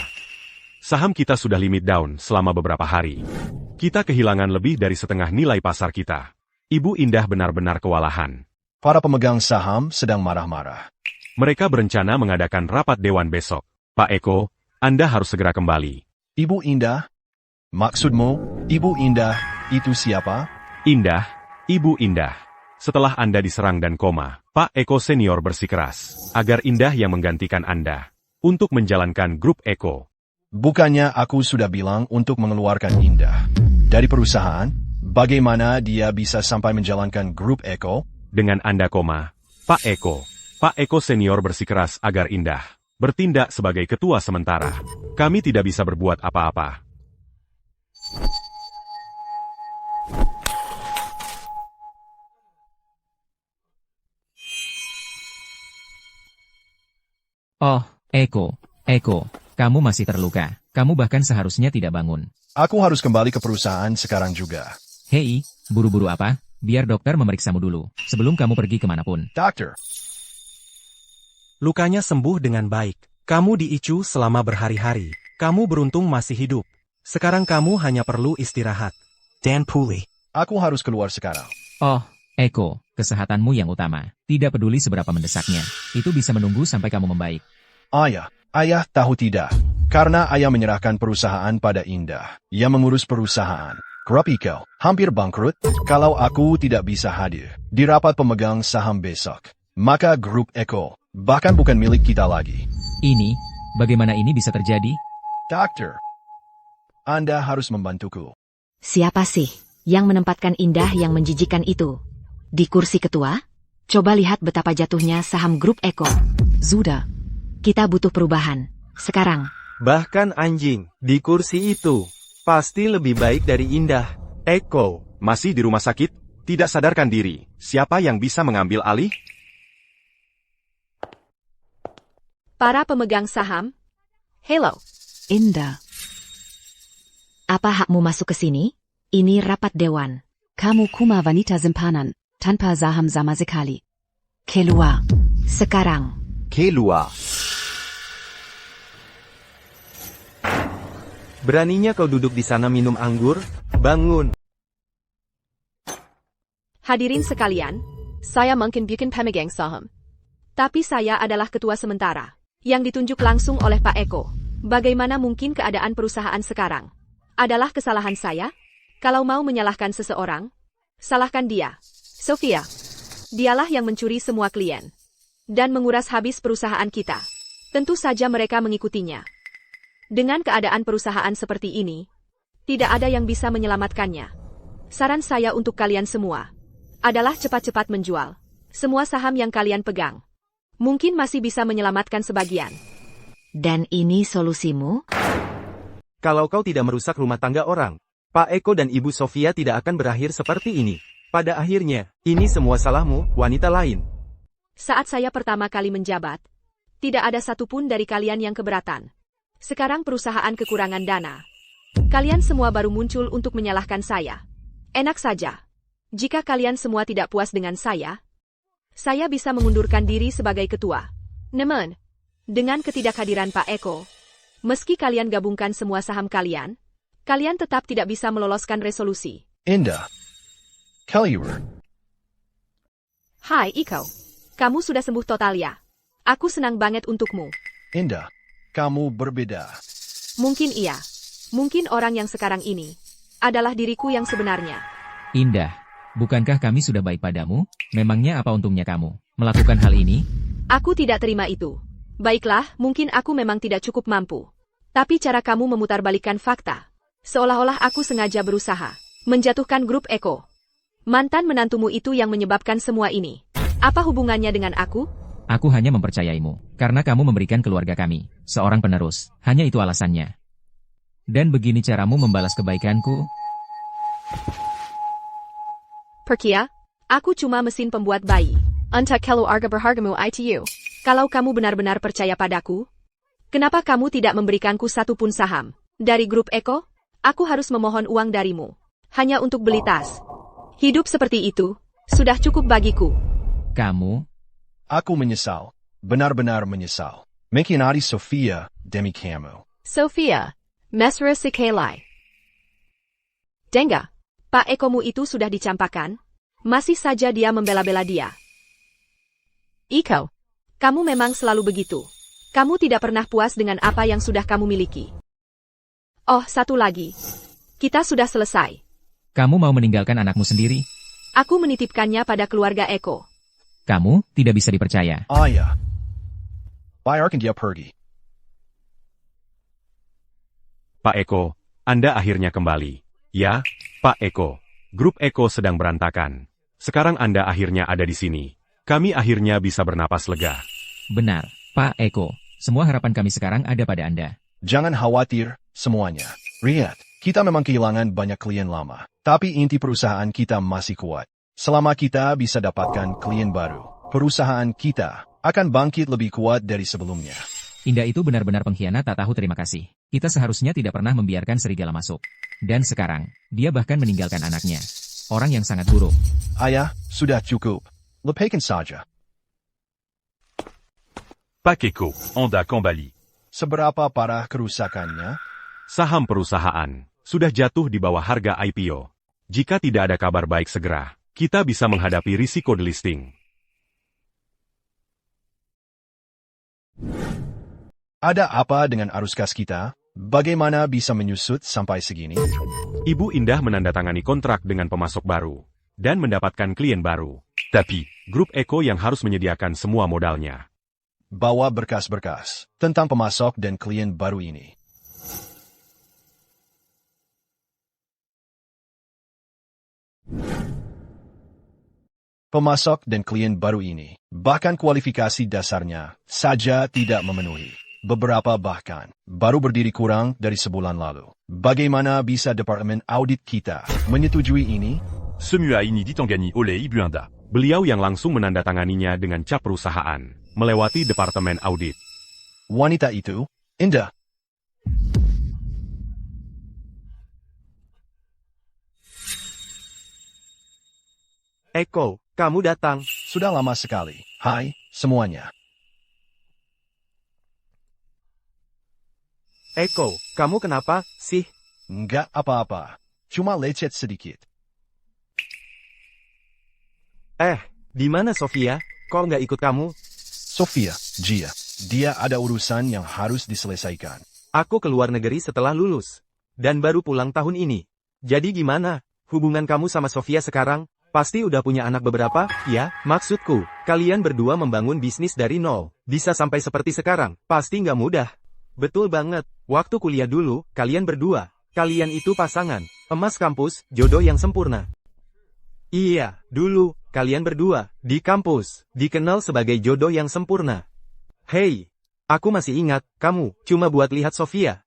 Saham kita sudah limit down selama beberapa hari. Kita kehilangan lebih dari setengah nilai pasar kita. Ibu Indah benar-benar kewalahan. Para pemegang saham sedang marah-marah. Mereka berencana mengadakan rapat dewan besok. Pak Eko, Anda harus segera kembali. Ibu Indah? Maksudmu, Ibu Indah, itu siapa? Indah, Ibu Indah. Setelah Anda diserang dan koma, Pak Eko senior bersikeras agar Indah yang menggantikan Anda untuk menjalankan grup Eko. Bukannya aku sudah bilang untuk mengeluarkan Indah dari perusahaan? Bagaimana dia bisa sampai menjalankan grup Eko? Dengan Anda koma, Pak Eko senior bersikeras agar Indah bertindak sebagai ketua sementara. Kami tidak bisa berbuat apa-apa. Oh, Eko, kamu masih terluka. Kamu bahkan seharusnya tidak bangun. Aku harus kembali ke perusahaan sekarang juga. Hei, buru-buru apa? Biar dokter memeriksamu dulu, sebelum kamu pergi kemanapun. Dokter. Lukanya sembuh dengan baik. Kamu diicu selama berhari-hari. Kamu beruntung masih hidup. Sekarang kamu hanya perlu istirahat. Dan pulih. Aku harus keluar sekarang. Oh, Eko, kesehatanmu yang utama. Tidak peduli seberapa mendesaknya. Itu bisa menunggu sampai kamu membaik. Ayah tahu tidak. Karena ayah menyerahkan perusahaan pada Indah. Ia mengurus perusahaan. Grup Eko hampir bangkrut. Kalau aku tidak bisa hadir di rapat pemegang saham besok, maka grup Eko bahkan bukan milik kita lagi. Ini, bagaimana ini bisa terjadi? Dokter, Anda harus membantuku. Siapa sih yang menempatkan Indah yang menjijikan itu di kursi ketua? Coba lihat betapa jatuhnya saham grup Eko. Sudah. Kita butuh perubahan. Sekarang. Bahkan anjing di kursi itu pasti lebih baik dari Indah. Eko, masih di rumah sakit? Tidak sadarkan diri. Siapa yang bisa mengambil alih? Para pemegang saham. Hello. Indah. Apa hakmu masuk ke sini? Ini rapat dewan. Kamu kuma wanita simpanan, tanpa saham sama sekali. Keluar. Sekarang. Keluar. Beraninya kau duduk di sana minum anggur? Bangun. Hadirin sekalian, saya mungkin bukan pemegang saham. Tapi saya adalah ketua sementara, yang ditunjuk langsung oleh Pak Eko. Bagaimana mungkin keadaan perusahaan sekarang? Adalah kesalahan saya? Kalau mau menyalahkan seseorang, salahkan dia. Sofia, dialah yang mencuri semua klien dan menguras habis perusahaan kita. Tentu saja mereka mengikutinya. Dengan keadaan perusahaan seperti ini, tidak ada yang bisa menyelamatkannya. Saran saya untuk kalian semua adalah cepat-cepat menjual semua saham yang kalian pegang. Mungkin masih bisa menyelamatkan sebagian. Dan ini solusimu? Kalau kau tidak merusak rumah tangga orang, Pak Eko dan Ibu Sofia tidak akan berakhir seperti ini. Pada akhirnya, ini semua salahmu, wanita lain. Saat saya pertama kali menjabat, tidak ada satupun dari kalian yang keberatan. Sekarang perusahaan kekurangan dana. Kalian semua baru muncul untuk menyalahkan saya. Enak saja. Jika kalian semua tidak puas dengan saya bisa mengundurkan diri sebagai ketua. Namun, dengan ketidakhadiran Pak Eko, meski kalian gabungkan semua saham kalian tetap tidak bisa meloloskan resolusi. Indah. Kaliur. Hai Iko. Kamu sudah sembuh total ya? Aku senang banget untukmu. Indah, kamu berbeda. Mungkin iya. Mungkin orang yang sekarang ini adalah diriku yang sebenarnya. Indah, bukankah kami sudah baik padamu? Memangnya apa untungnya kamu melakukan hal ini? Aku tidak terima itu. Baiklah, mungkin aku memang tidak cukup mampu. Tapi cara kamu memutarbalikkan fakta, seolah-olah aku sengaja berusaha menjatuhkan grup Eko. Mantan menantumu itu yang menyebabkan semua ini. Apa hubungannya dengan aku? Aku hanya mempercayaimu, karena kamu memberikan keluarga kami seorang penerus. Hanya itu alasannya. Dan begini caramu membalas kebaikanku? Perkia, aku cuma mesin pembuat bayi. Untuk keluarga berhargamu itu. Kalau kamu benar-benar percaya padaku, kenapa kamu tidak memberikanku satupun saham dari grup Eko? Aku harus memohon uang darimu hanya untuk beli tas. Hidup seperti itu sudah cukup bagiku. Kamu? Aku menyesal. Benar-benar menyesal. Mengkhianati Sofia demi kamu. Sofia, mesra sekali. Denga, Pak Ekomu itu sudah dicampakkan. Masih saja dia membela-bela dia. Iko, kamu memang selalu begitu. Kamu tidak pernah puas dengan apa yang sudah kamu miliki. Oh, satu lagi. Kita sudah selesai. Kamu mau meninggalkan anakmu sendiri? Aku menitipkannya pada keluarga Eko. Kamu tidak bisa dipercaya. Ayah. Biarkan dia pergi. Pak Eko, Anda akhirnya kembali. Ya, Pak Eko. Grup Eko sedang berantakan. Sekarang Anda akhirnya ada di sini. Kami akhirnya bisa bernapas lega. Benar, Pak Eko. Semua harapan kami sekarang ada pada Anda. Jangan khawatir, semuanya. Lihat, kita memang kehilangan banyak klien lama. Tapi inti perusahaan kita masih kuat. Selama kita bisa dapatkan klien baru, perusahaan kita akan bangkit lebih kuat dari sebelumnya. Indah itu benar-benar pengkhianat tak tahu terima kasih. Kita seharusnya tidak pernah membiarkan serigala masuk. Dan sekarang, dia bahkan meninggalkan anaknya. Orang yang sangat buruk. Ayah, sudah cukup. Lepaskan saja. Pak Eko, Anda kembali. Seberapa parah kerusakannya? Saham perusahaan sudah jatuh di bawah harga IPO. Jika tidak ada kabar baik segera, kita bisa menghadapi risiko delisting. Ada apa dengan arus kas kita? Bagaimana bisa menyusut sampai segini? Ibu Indah menandatangani kontrak dengan pemasok baru dan mendapatkan klien baru. Tapi, grup Eko yang harus menyediakan semua modalnya. Bawa berkas-berkas tentang pemasok dan klien baru ini. Pemasok dan klien baru ini, bahkan kualifikasi dasarnya saja tidak memenuhi. Beberapa bahkan baru berdiri kurang dari sebulan lalu. Bagaimana bisa Departemen Audit kita menyetujui ini? Semua ini ditangani oleh Ibu Anda. Beliau yang langsung menandatanganinya dengan cap perusahaan, melewati Departemen Audit. Wanita itu, Indah. Eko, kamu datang. Sudah lama sekali. Hai, semuanya. Eko, kamu kenapa sih? Enggak apa-apa. Cuma lecet sedikit. Di mana Sofia? Kok nggak ikut kamu? Sofia, Gia, dia ada urusan yang harus diselesaikan. Aku keluar negeri setelah lulus. Dan baru pulang tahun ini. Jadi gimana? Hubungan kamu sama Sofia sekarang? Pasti udah punya anak beberapa, ya? Maksudku, kalian berdua membangun bisnis dari nol. Bisa sampai seperti sekarang, pasti nggak mudah. Betul banget. Waktu kuliah dulu, kalian berdua. Kalian itu pasangan. Emas kampus, jodoh yang sempurna. Iya, dulu, kalian berdua, di kampus, dikenal sebagai jodoh yang sempurna. Hei, aku masih ingat, kamu, cuma buat lihat Sofia.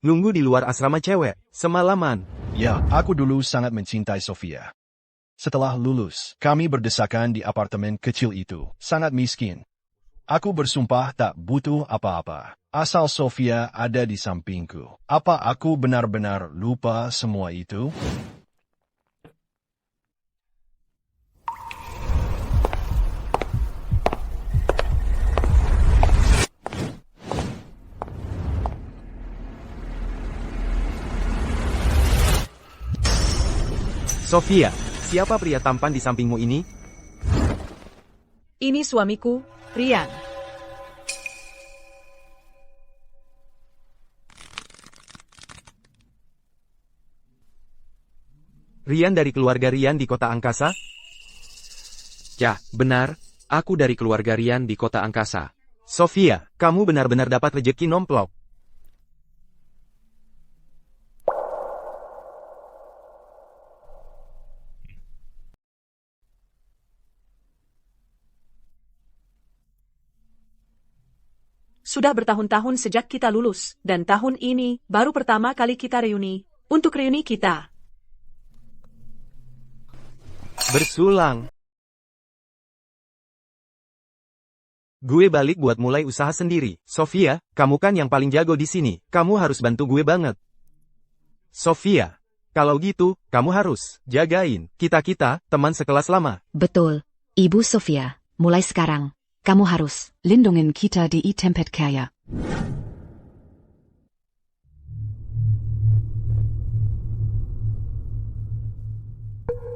Nunggu di luar asrama cewek, semalaman. Ya, aku dulu sangat mencintai Sofia. Setelah lulus, kami berdesakan di apartemen kecil itu, sangat miskin. Aku bersumpah tak butuh apa-apa, asal Sofia ada di sampingku. Apa aku benar-benar lupa semua itu? Sofia, siapa pria tampan di sampingmu ini? Ini suamiku, Rian. Rian dari keluarga Rian di kota angkasa? Ya, benar, aku dari keluarga Rian di kota angkasa. Sofia, kamu benar-benar dapat rejeki nomplok. Sudah bertahun-tahun sejak kita lulus, dan tahun ini baru pertama kali kita reuni. Untuk reuni kita bersulang. Gue balik buat mulai usaha sendiri. Sofia, kamu kan yang paling jago di sini. Kamu harus bantu gue banget. Sofia, kalau gitu, kamu harus jagain kita-kita, teman sekelas lama. Betul. Ibu Sofia, mulai sekarang, kamu harus lindungin kita di tempat kaya.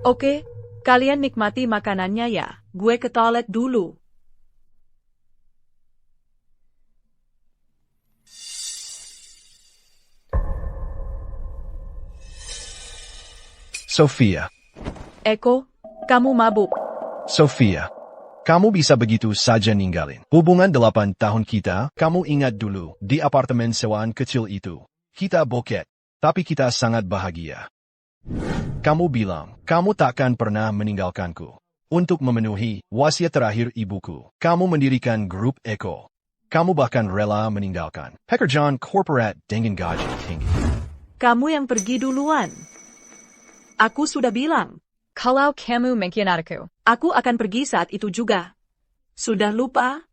Oke, kalian nikmati makanannya ya. Gue ke toilet dulu. Sofia. Eko, kamu mabuk. Sofia. Kamu bisa begitu saja ninggalin. Hubungan 8 tahun kita, kamu ingat dulu, di apartemen sewaan kecil itu. Kita boket, tapi kita sangat bahagia. Kamu bilang, kamu takkan pernah meninggalkanku. Untuk memenuhi wasiat terakhir ibuku, kamu mendirikan grup Eko. Kamu bahkan rela meninggalkan pekerjaan korporat dengan gaji tinggi. Kamu yang pergi duluan. Aku sudah bilang. Kalau kamu mengkhianatiku, aku akan pergi saat itu juga. Sudah lupa?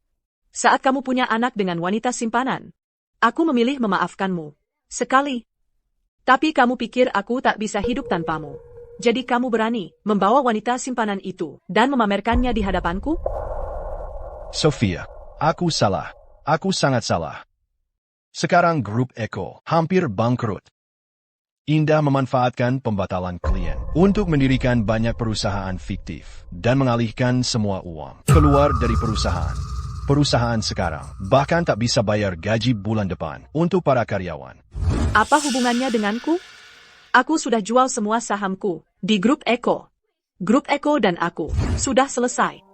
Saat kamu punya anak dengan wanita simpanan, aku memilih memaafkanmu. Sekali. Tapi kamu pikir aku tak bisa hidup tanpamu. Jadi kamu berani membawa wanita simpanan itu dan memamerkannya di hadapanku? Sofia, aku salah. Aku sangat salah. Sekarang grup Eko hampir bangkrut. Indah memanfaatkan pembatalan klien untuk mendirikan banyak perusahaan fiktif dan mengalihkan semua uang keluar dari perusahaan. Perusahaan sekarang bahkan tak bisa bayar gaji bulan depan untuk para karyawan. Apa hubungannya denganku? Aku sudah jual semua sahamku di grup Eko. Grup Eko dan aku sudah selesai.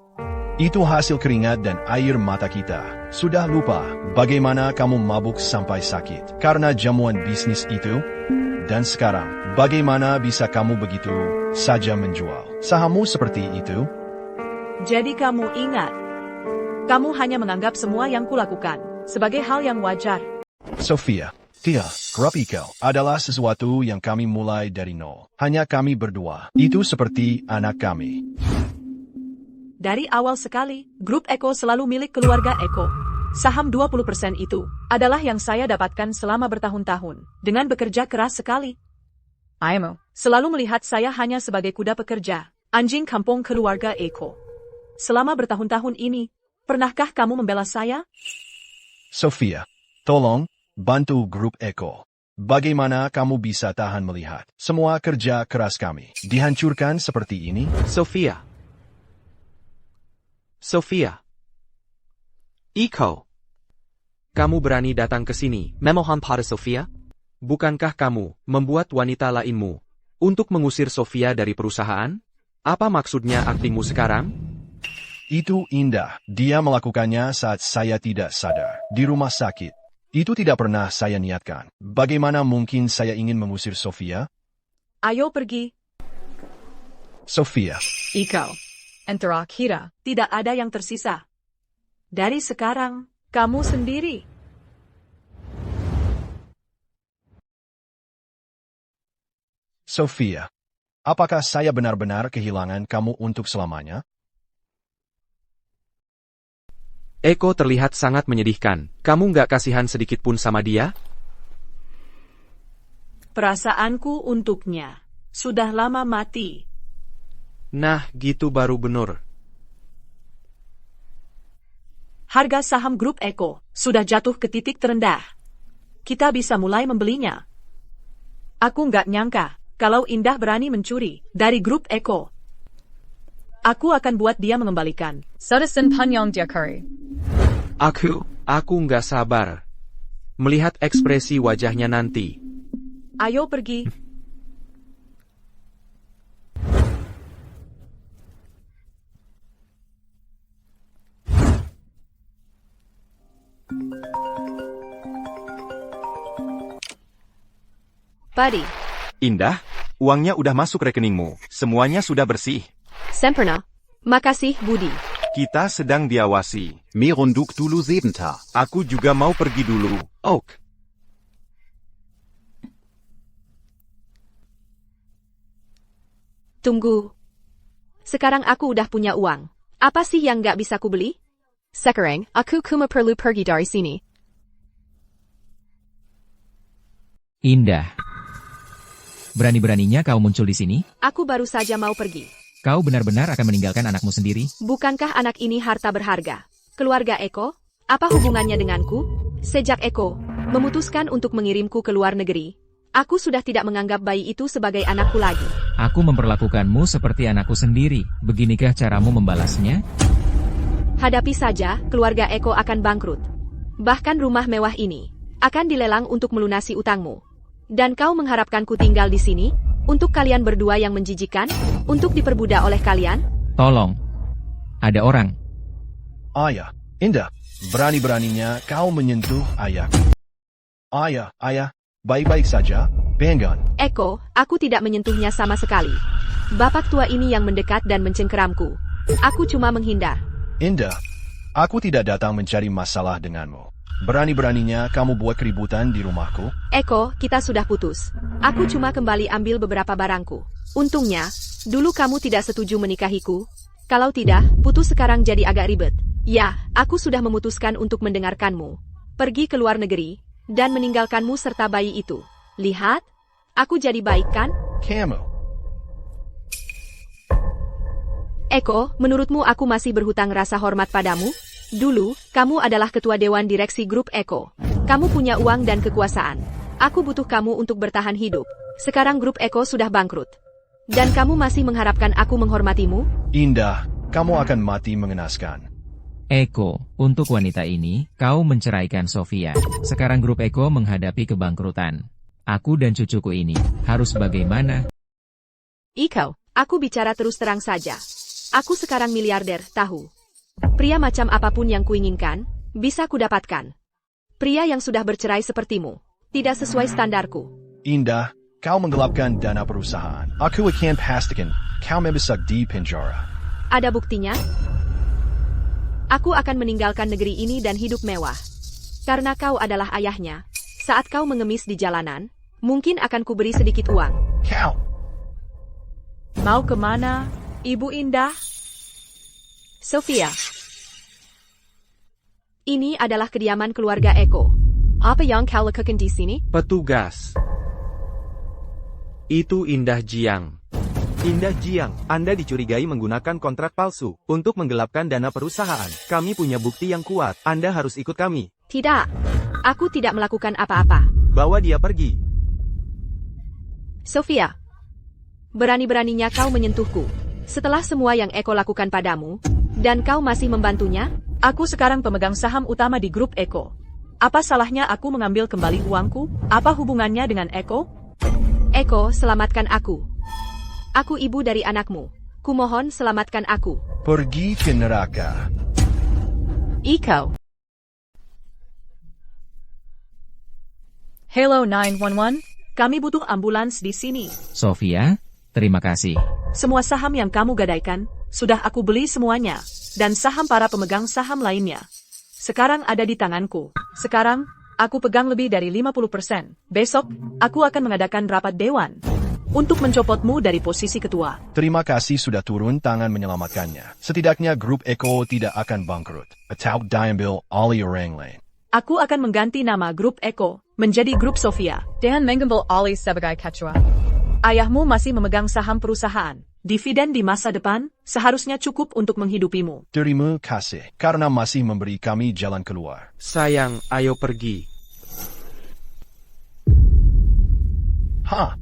Itu hasil keringat dan air mata kita. Sudah lupa bagaimana kamu mabuk sampai sakit karena jamuan bisnis itu? Dan sekarang, bagaimana bisa kamu begitu saja menjual sahammu seperti itu? Jadi kamu ingat, kamu hanya menganggap semua yang kulakukan sebagai hal yang wajar. Sofia, Tia, grup Eko adalah sesuatu yang kami mulai dari nol. Hanya kami berdua. Itu seperti anak kami. Dari awal sekali, grup Eko selalu milik keluarga Eko. Saham 20% itu adalah yang saya dapatkan selama bertahun-tahun dengan bekerja keras sekali. Ayahmu selalu melihat saya hanya sebagai kuda pekerja, anjing kampung keluarga Eko. Selama bertahun-tahun ini, pernahkah kamu membela saya? Sofia, tolong, bantu grup Eko. Bagaimana kamu bisa tahan melihat semua kerja keras kami dihancurkan seperti ini? Sofia. Iko. Kamu berani datang ke sini, memohon pada Sofia? Bukankah kamu membuat wanita lainmu untuk mengusir Sofia dari perusahaan? Apa maksudnya aktingmu sekarang? Itu indah. Dia melakukannya saat saya tidak sadar. Di rumah sakit. Itu tidak pernah saya niatkan. Bagaimana mungkin saya ingin mengusir Sofia? Ayo pergi. Sofia. Iko. Enterak Hira. Tidak ada yang tersisa. Dari sekarang, kamu sendiri. Sofia. Apakah saya benar-benar kehilangan kamu untuk selamanya? Eko terlihat sangat menyedihkan. Kamu nggak kasihan sedikit pun sama dia? Perasaanku untuknya sudah lama mati. Nah, gitu baru benar. Harga saham grup Eko sudah jatuh ke titik terendah. Kita bisa mulai membelinya. Aku nggak nyangka kalau Indah berani mencuri dari grup Eko. Aku akan buat dia mengembalikan. Sodasan Panyong Diakari. Aku nggak sabar melihat ekspresi wajahnya nanti. Ayo pergi. Buddy. Indah, uangnya udah masuk rekeningmu. Semuanya sudah bersih. Sempurna. Makasih, Budi. Kita sedang diawasi. Merunduk dulu sebentar. Aku juga mau pergi dulu. Oak. Tunggu. Sekarang aku udah punya uang. Apa sih yang nggak bisa kubeli? Sekarang, aku cuma perlu pergi dari sini. Indah. Berani-beraninya kau muncul di sini? Aku baru saja mau pergi. Kau benar-benar akan meninggalkan anakmu sendiri? Bukankah anak ini harta berharga? Keluarga Eko? Apa hubungannya denganku? Sejak Eko memutuskan untuk mengirimku ke luar negeri, aku sudah tidak menganggap bayi itu sebagai anakku lagi. Aku memperlakukanmu seperti anakku sendiri. Beginikah caramu membalasnya? Hadapi saja, keluarga Eko akan bangkrut. Bahkan rumah mewah ini akan dilelang untuk melunasi utangmu. Dan kau mengharapkanku tinggal di sini? Untuk kalian berdua yang menjijikan? Untuk diperbudak oleh kalian? Tolong. Ada orang. Ayah. Indah. Berani-beraninya kau menyentuh ayahku. Ayah. Baik-baik saja. Benggan. Eko, aku tidak menyentuhnya sama sekali. Bapak tua ini yang mendekat dan mencengkeramku. Aku cuma menghindar. Indah. Aku tidak datang mencari masalah denganmu. Berani-beraninya kamu buat keributan di rumahku? Eko, kita sudah putus. Aku cuma kembali ambil beberapa barangku. Untungnya, dulu kamu tidak setuju menikahiku. Kalau tidak, putus sekarang jadi agak ribet. Ya, aku sudah memutuskan untuk mendengarkanmu. Pergi ke luar negeri, dan meninggalkanmu serta bayi itu. Lihat, aku jadi baik kan? Kamu. Eko, menurutmu aku masih berhutang rasa hormat padamu? Dulu, kamu adalah ketua dewan direksi grup Eko. Kamu punya uang dan kekuasaan. Aku butuh kamu untuk bertahan hidup. Sekarang grup Eko sudah bangkrut. Dan kamu masih mengharapkan aku menghormatimu? Indah, kamu akan mati mengenaskan. Eko, untuk wanita ini, kau menceraikan Sofia. Sekarang grup Eko menghadapi kebangkrutan. Aku dan cucuku ini, harus bagaimana? Iko, aku bicara terus terang saja. Aku sekarang miliarder, tahu. Pria macam apapun yang kuinginkan, bisa kudapatkan. Pria yang sudah bercerai sepertimu, tidak sesuai standarku. Indah, kau menggelapkan dana perusahaan. Aku akan pastikan, kau membesar di penjara. Ada buktinya? Aku akan meninggalkan negeri ini dan hidup mewah. Karena kau adalah ayahnya. Saat kau mengemis di jalanan, mungkin akan kuberi sedikit uang. Kau! Mau kemana, Ibu Indah? Sofia. Ini adalah kediaman keluarga Eko. Apa yang kau lakukan di sini? Petugas. Itu Indah Jiang. Indah Jiang, Anda dicurigai menggunakan kontrak palsu untuk menggelapkan dana perusahaan. Kami punya bukti yang kuat. Anda harus ikut kami. Tidak. Aku tidak melakukan apa-apa. Bawa dia pergi. Sofia. Berani-beraninya kau menyentuhku. Setelah semua yang Eko lakukan padamu, dan kau masih membantunya? Aku sekarang pemegang saham utama di grup Eko. Apa salahnya aku mengambil kembali uangku? Apa hubungannya dengan Eko? Eko, selamatkan aku. Aku ibu dari anakmu. Kumohon selamatkan aku. Pergi ke neraka. Eko. Halo 911. Kami butuh ambulans di sini. Sofia, terima kasih. Semua saham yang kamu gadaikan, sudah aku beli semuanya. Dan saham para pemegang saham lainnya. Sekarang ada di tanganku. Sekarang, aku pegang lebih dari 50%. Besok, aku akan mengadakan rapat dewan. Untuk mencopotmu dari posisi ketua. Terima kasih sudah turun tangan menyelamatkannya. Setidaknya grup Eko tidak akan bangkrut. Atau diambil oleh orang lain. Aku akan mengganti nama grup Eko menjadi grup Sofia. Dan mengambil alih sebagai ketua. Ayahmu masih memegang saham perusahaan. Dividen di masa depan seharusnya cukup untuk menghidupimu. Terima kasih, karena masih memberi kami jalan keluar. Sayang, ayo pergi. Hah?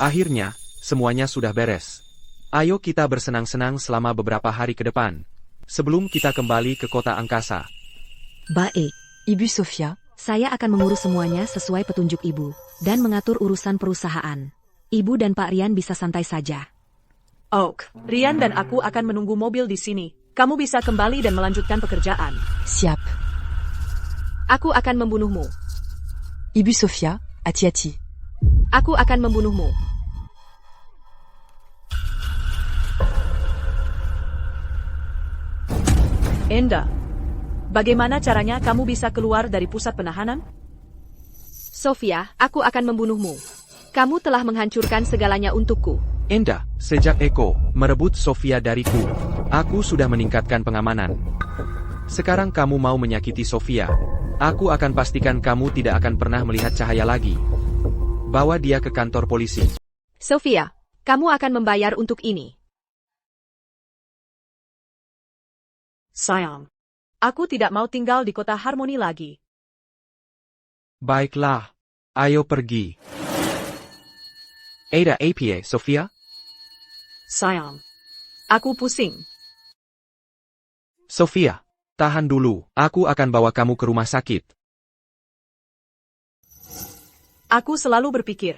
Akhirnya, semuanya sudah beres. Ayo kita bersenang-senang selama beberapa hari ke depan. Sebelum kita kembali ke kota angkasa. Baik, Ibu Sofia. Saya akan mengurus semuanya sesuai petunjuk Ibu, dan mengatur urusan perusahaan. Ibu dan Pak Rian bisa santai saja. Oak, Rian dan aku akan menunggu mobil di sini. Kamu bisa kembali dan melanjutkan pekerjaan. Siap. Aku akan membunuhmu. Ibu Sofia, hati-hati. Aku akan membunuhmu. Enda, bagaimana caranya kamu bisa keluar dari pusat penahanan? Sofia, aku akan membunuhmu. Kamu telah menghancurkan segalanya untukku. Enda, sejak Eko merebut Sofia dariku, aku sudah meningkatkan pengamanan. Sekarang kamu mau menyakiti Sofia. Aku akan pastikan kamu tidak akan pernah melihat cahaya lagi. Bawa dia ke kantor polisi. Sofia, kamu akan membayar untuk ini. Sayang, aku tidak mau tinggal di kota Harmoni lagi. Baiklah, ayo pergi. Ada apa, Sofia? Sayang, aku pusing. Sofia, tahan dulu, aku akan bawa kamu ke rumah sakit. Aku selalu berpikir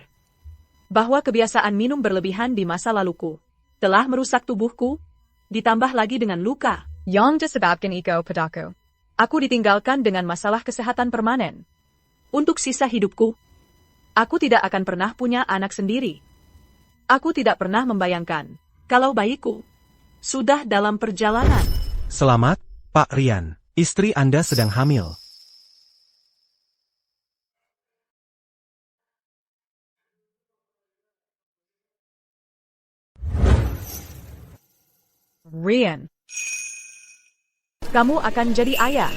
bahwa kebiasaan minum berlebihan di masa laluku telah merusak tubuhku, ditambah lagi dengan luka. Yang disebabkan Eko padaku. Aku ditinggalkan dengan masalah kesehatan permanen. Untuk sisa hidupku, aku tidak akan pernah punya anak sendiri. Aku tidak pernah membayangkan kalau bayiku sudah dalam perjalanan. Selamat, Pak Rian. Istri Anda sedang hamil. Rian. Kamu akan jadi ayah.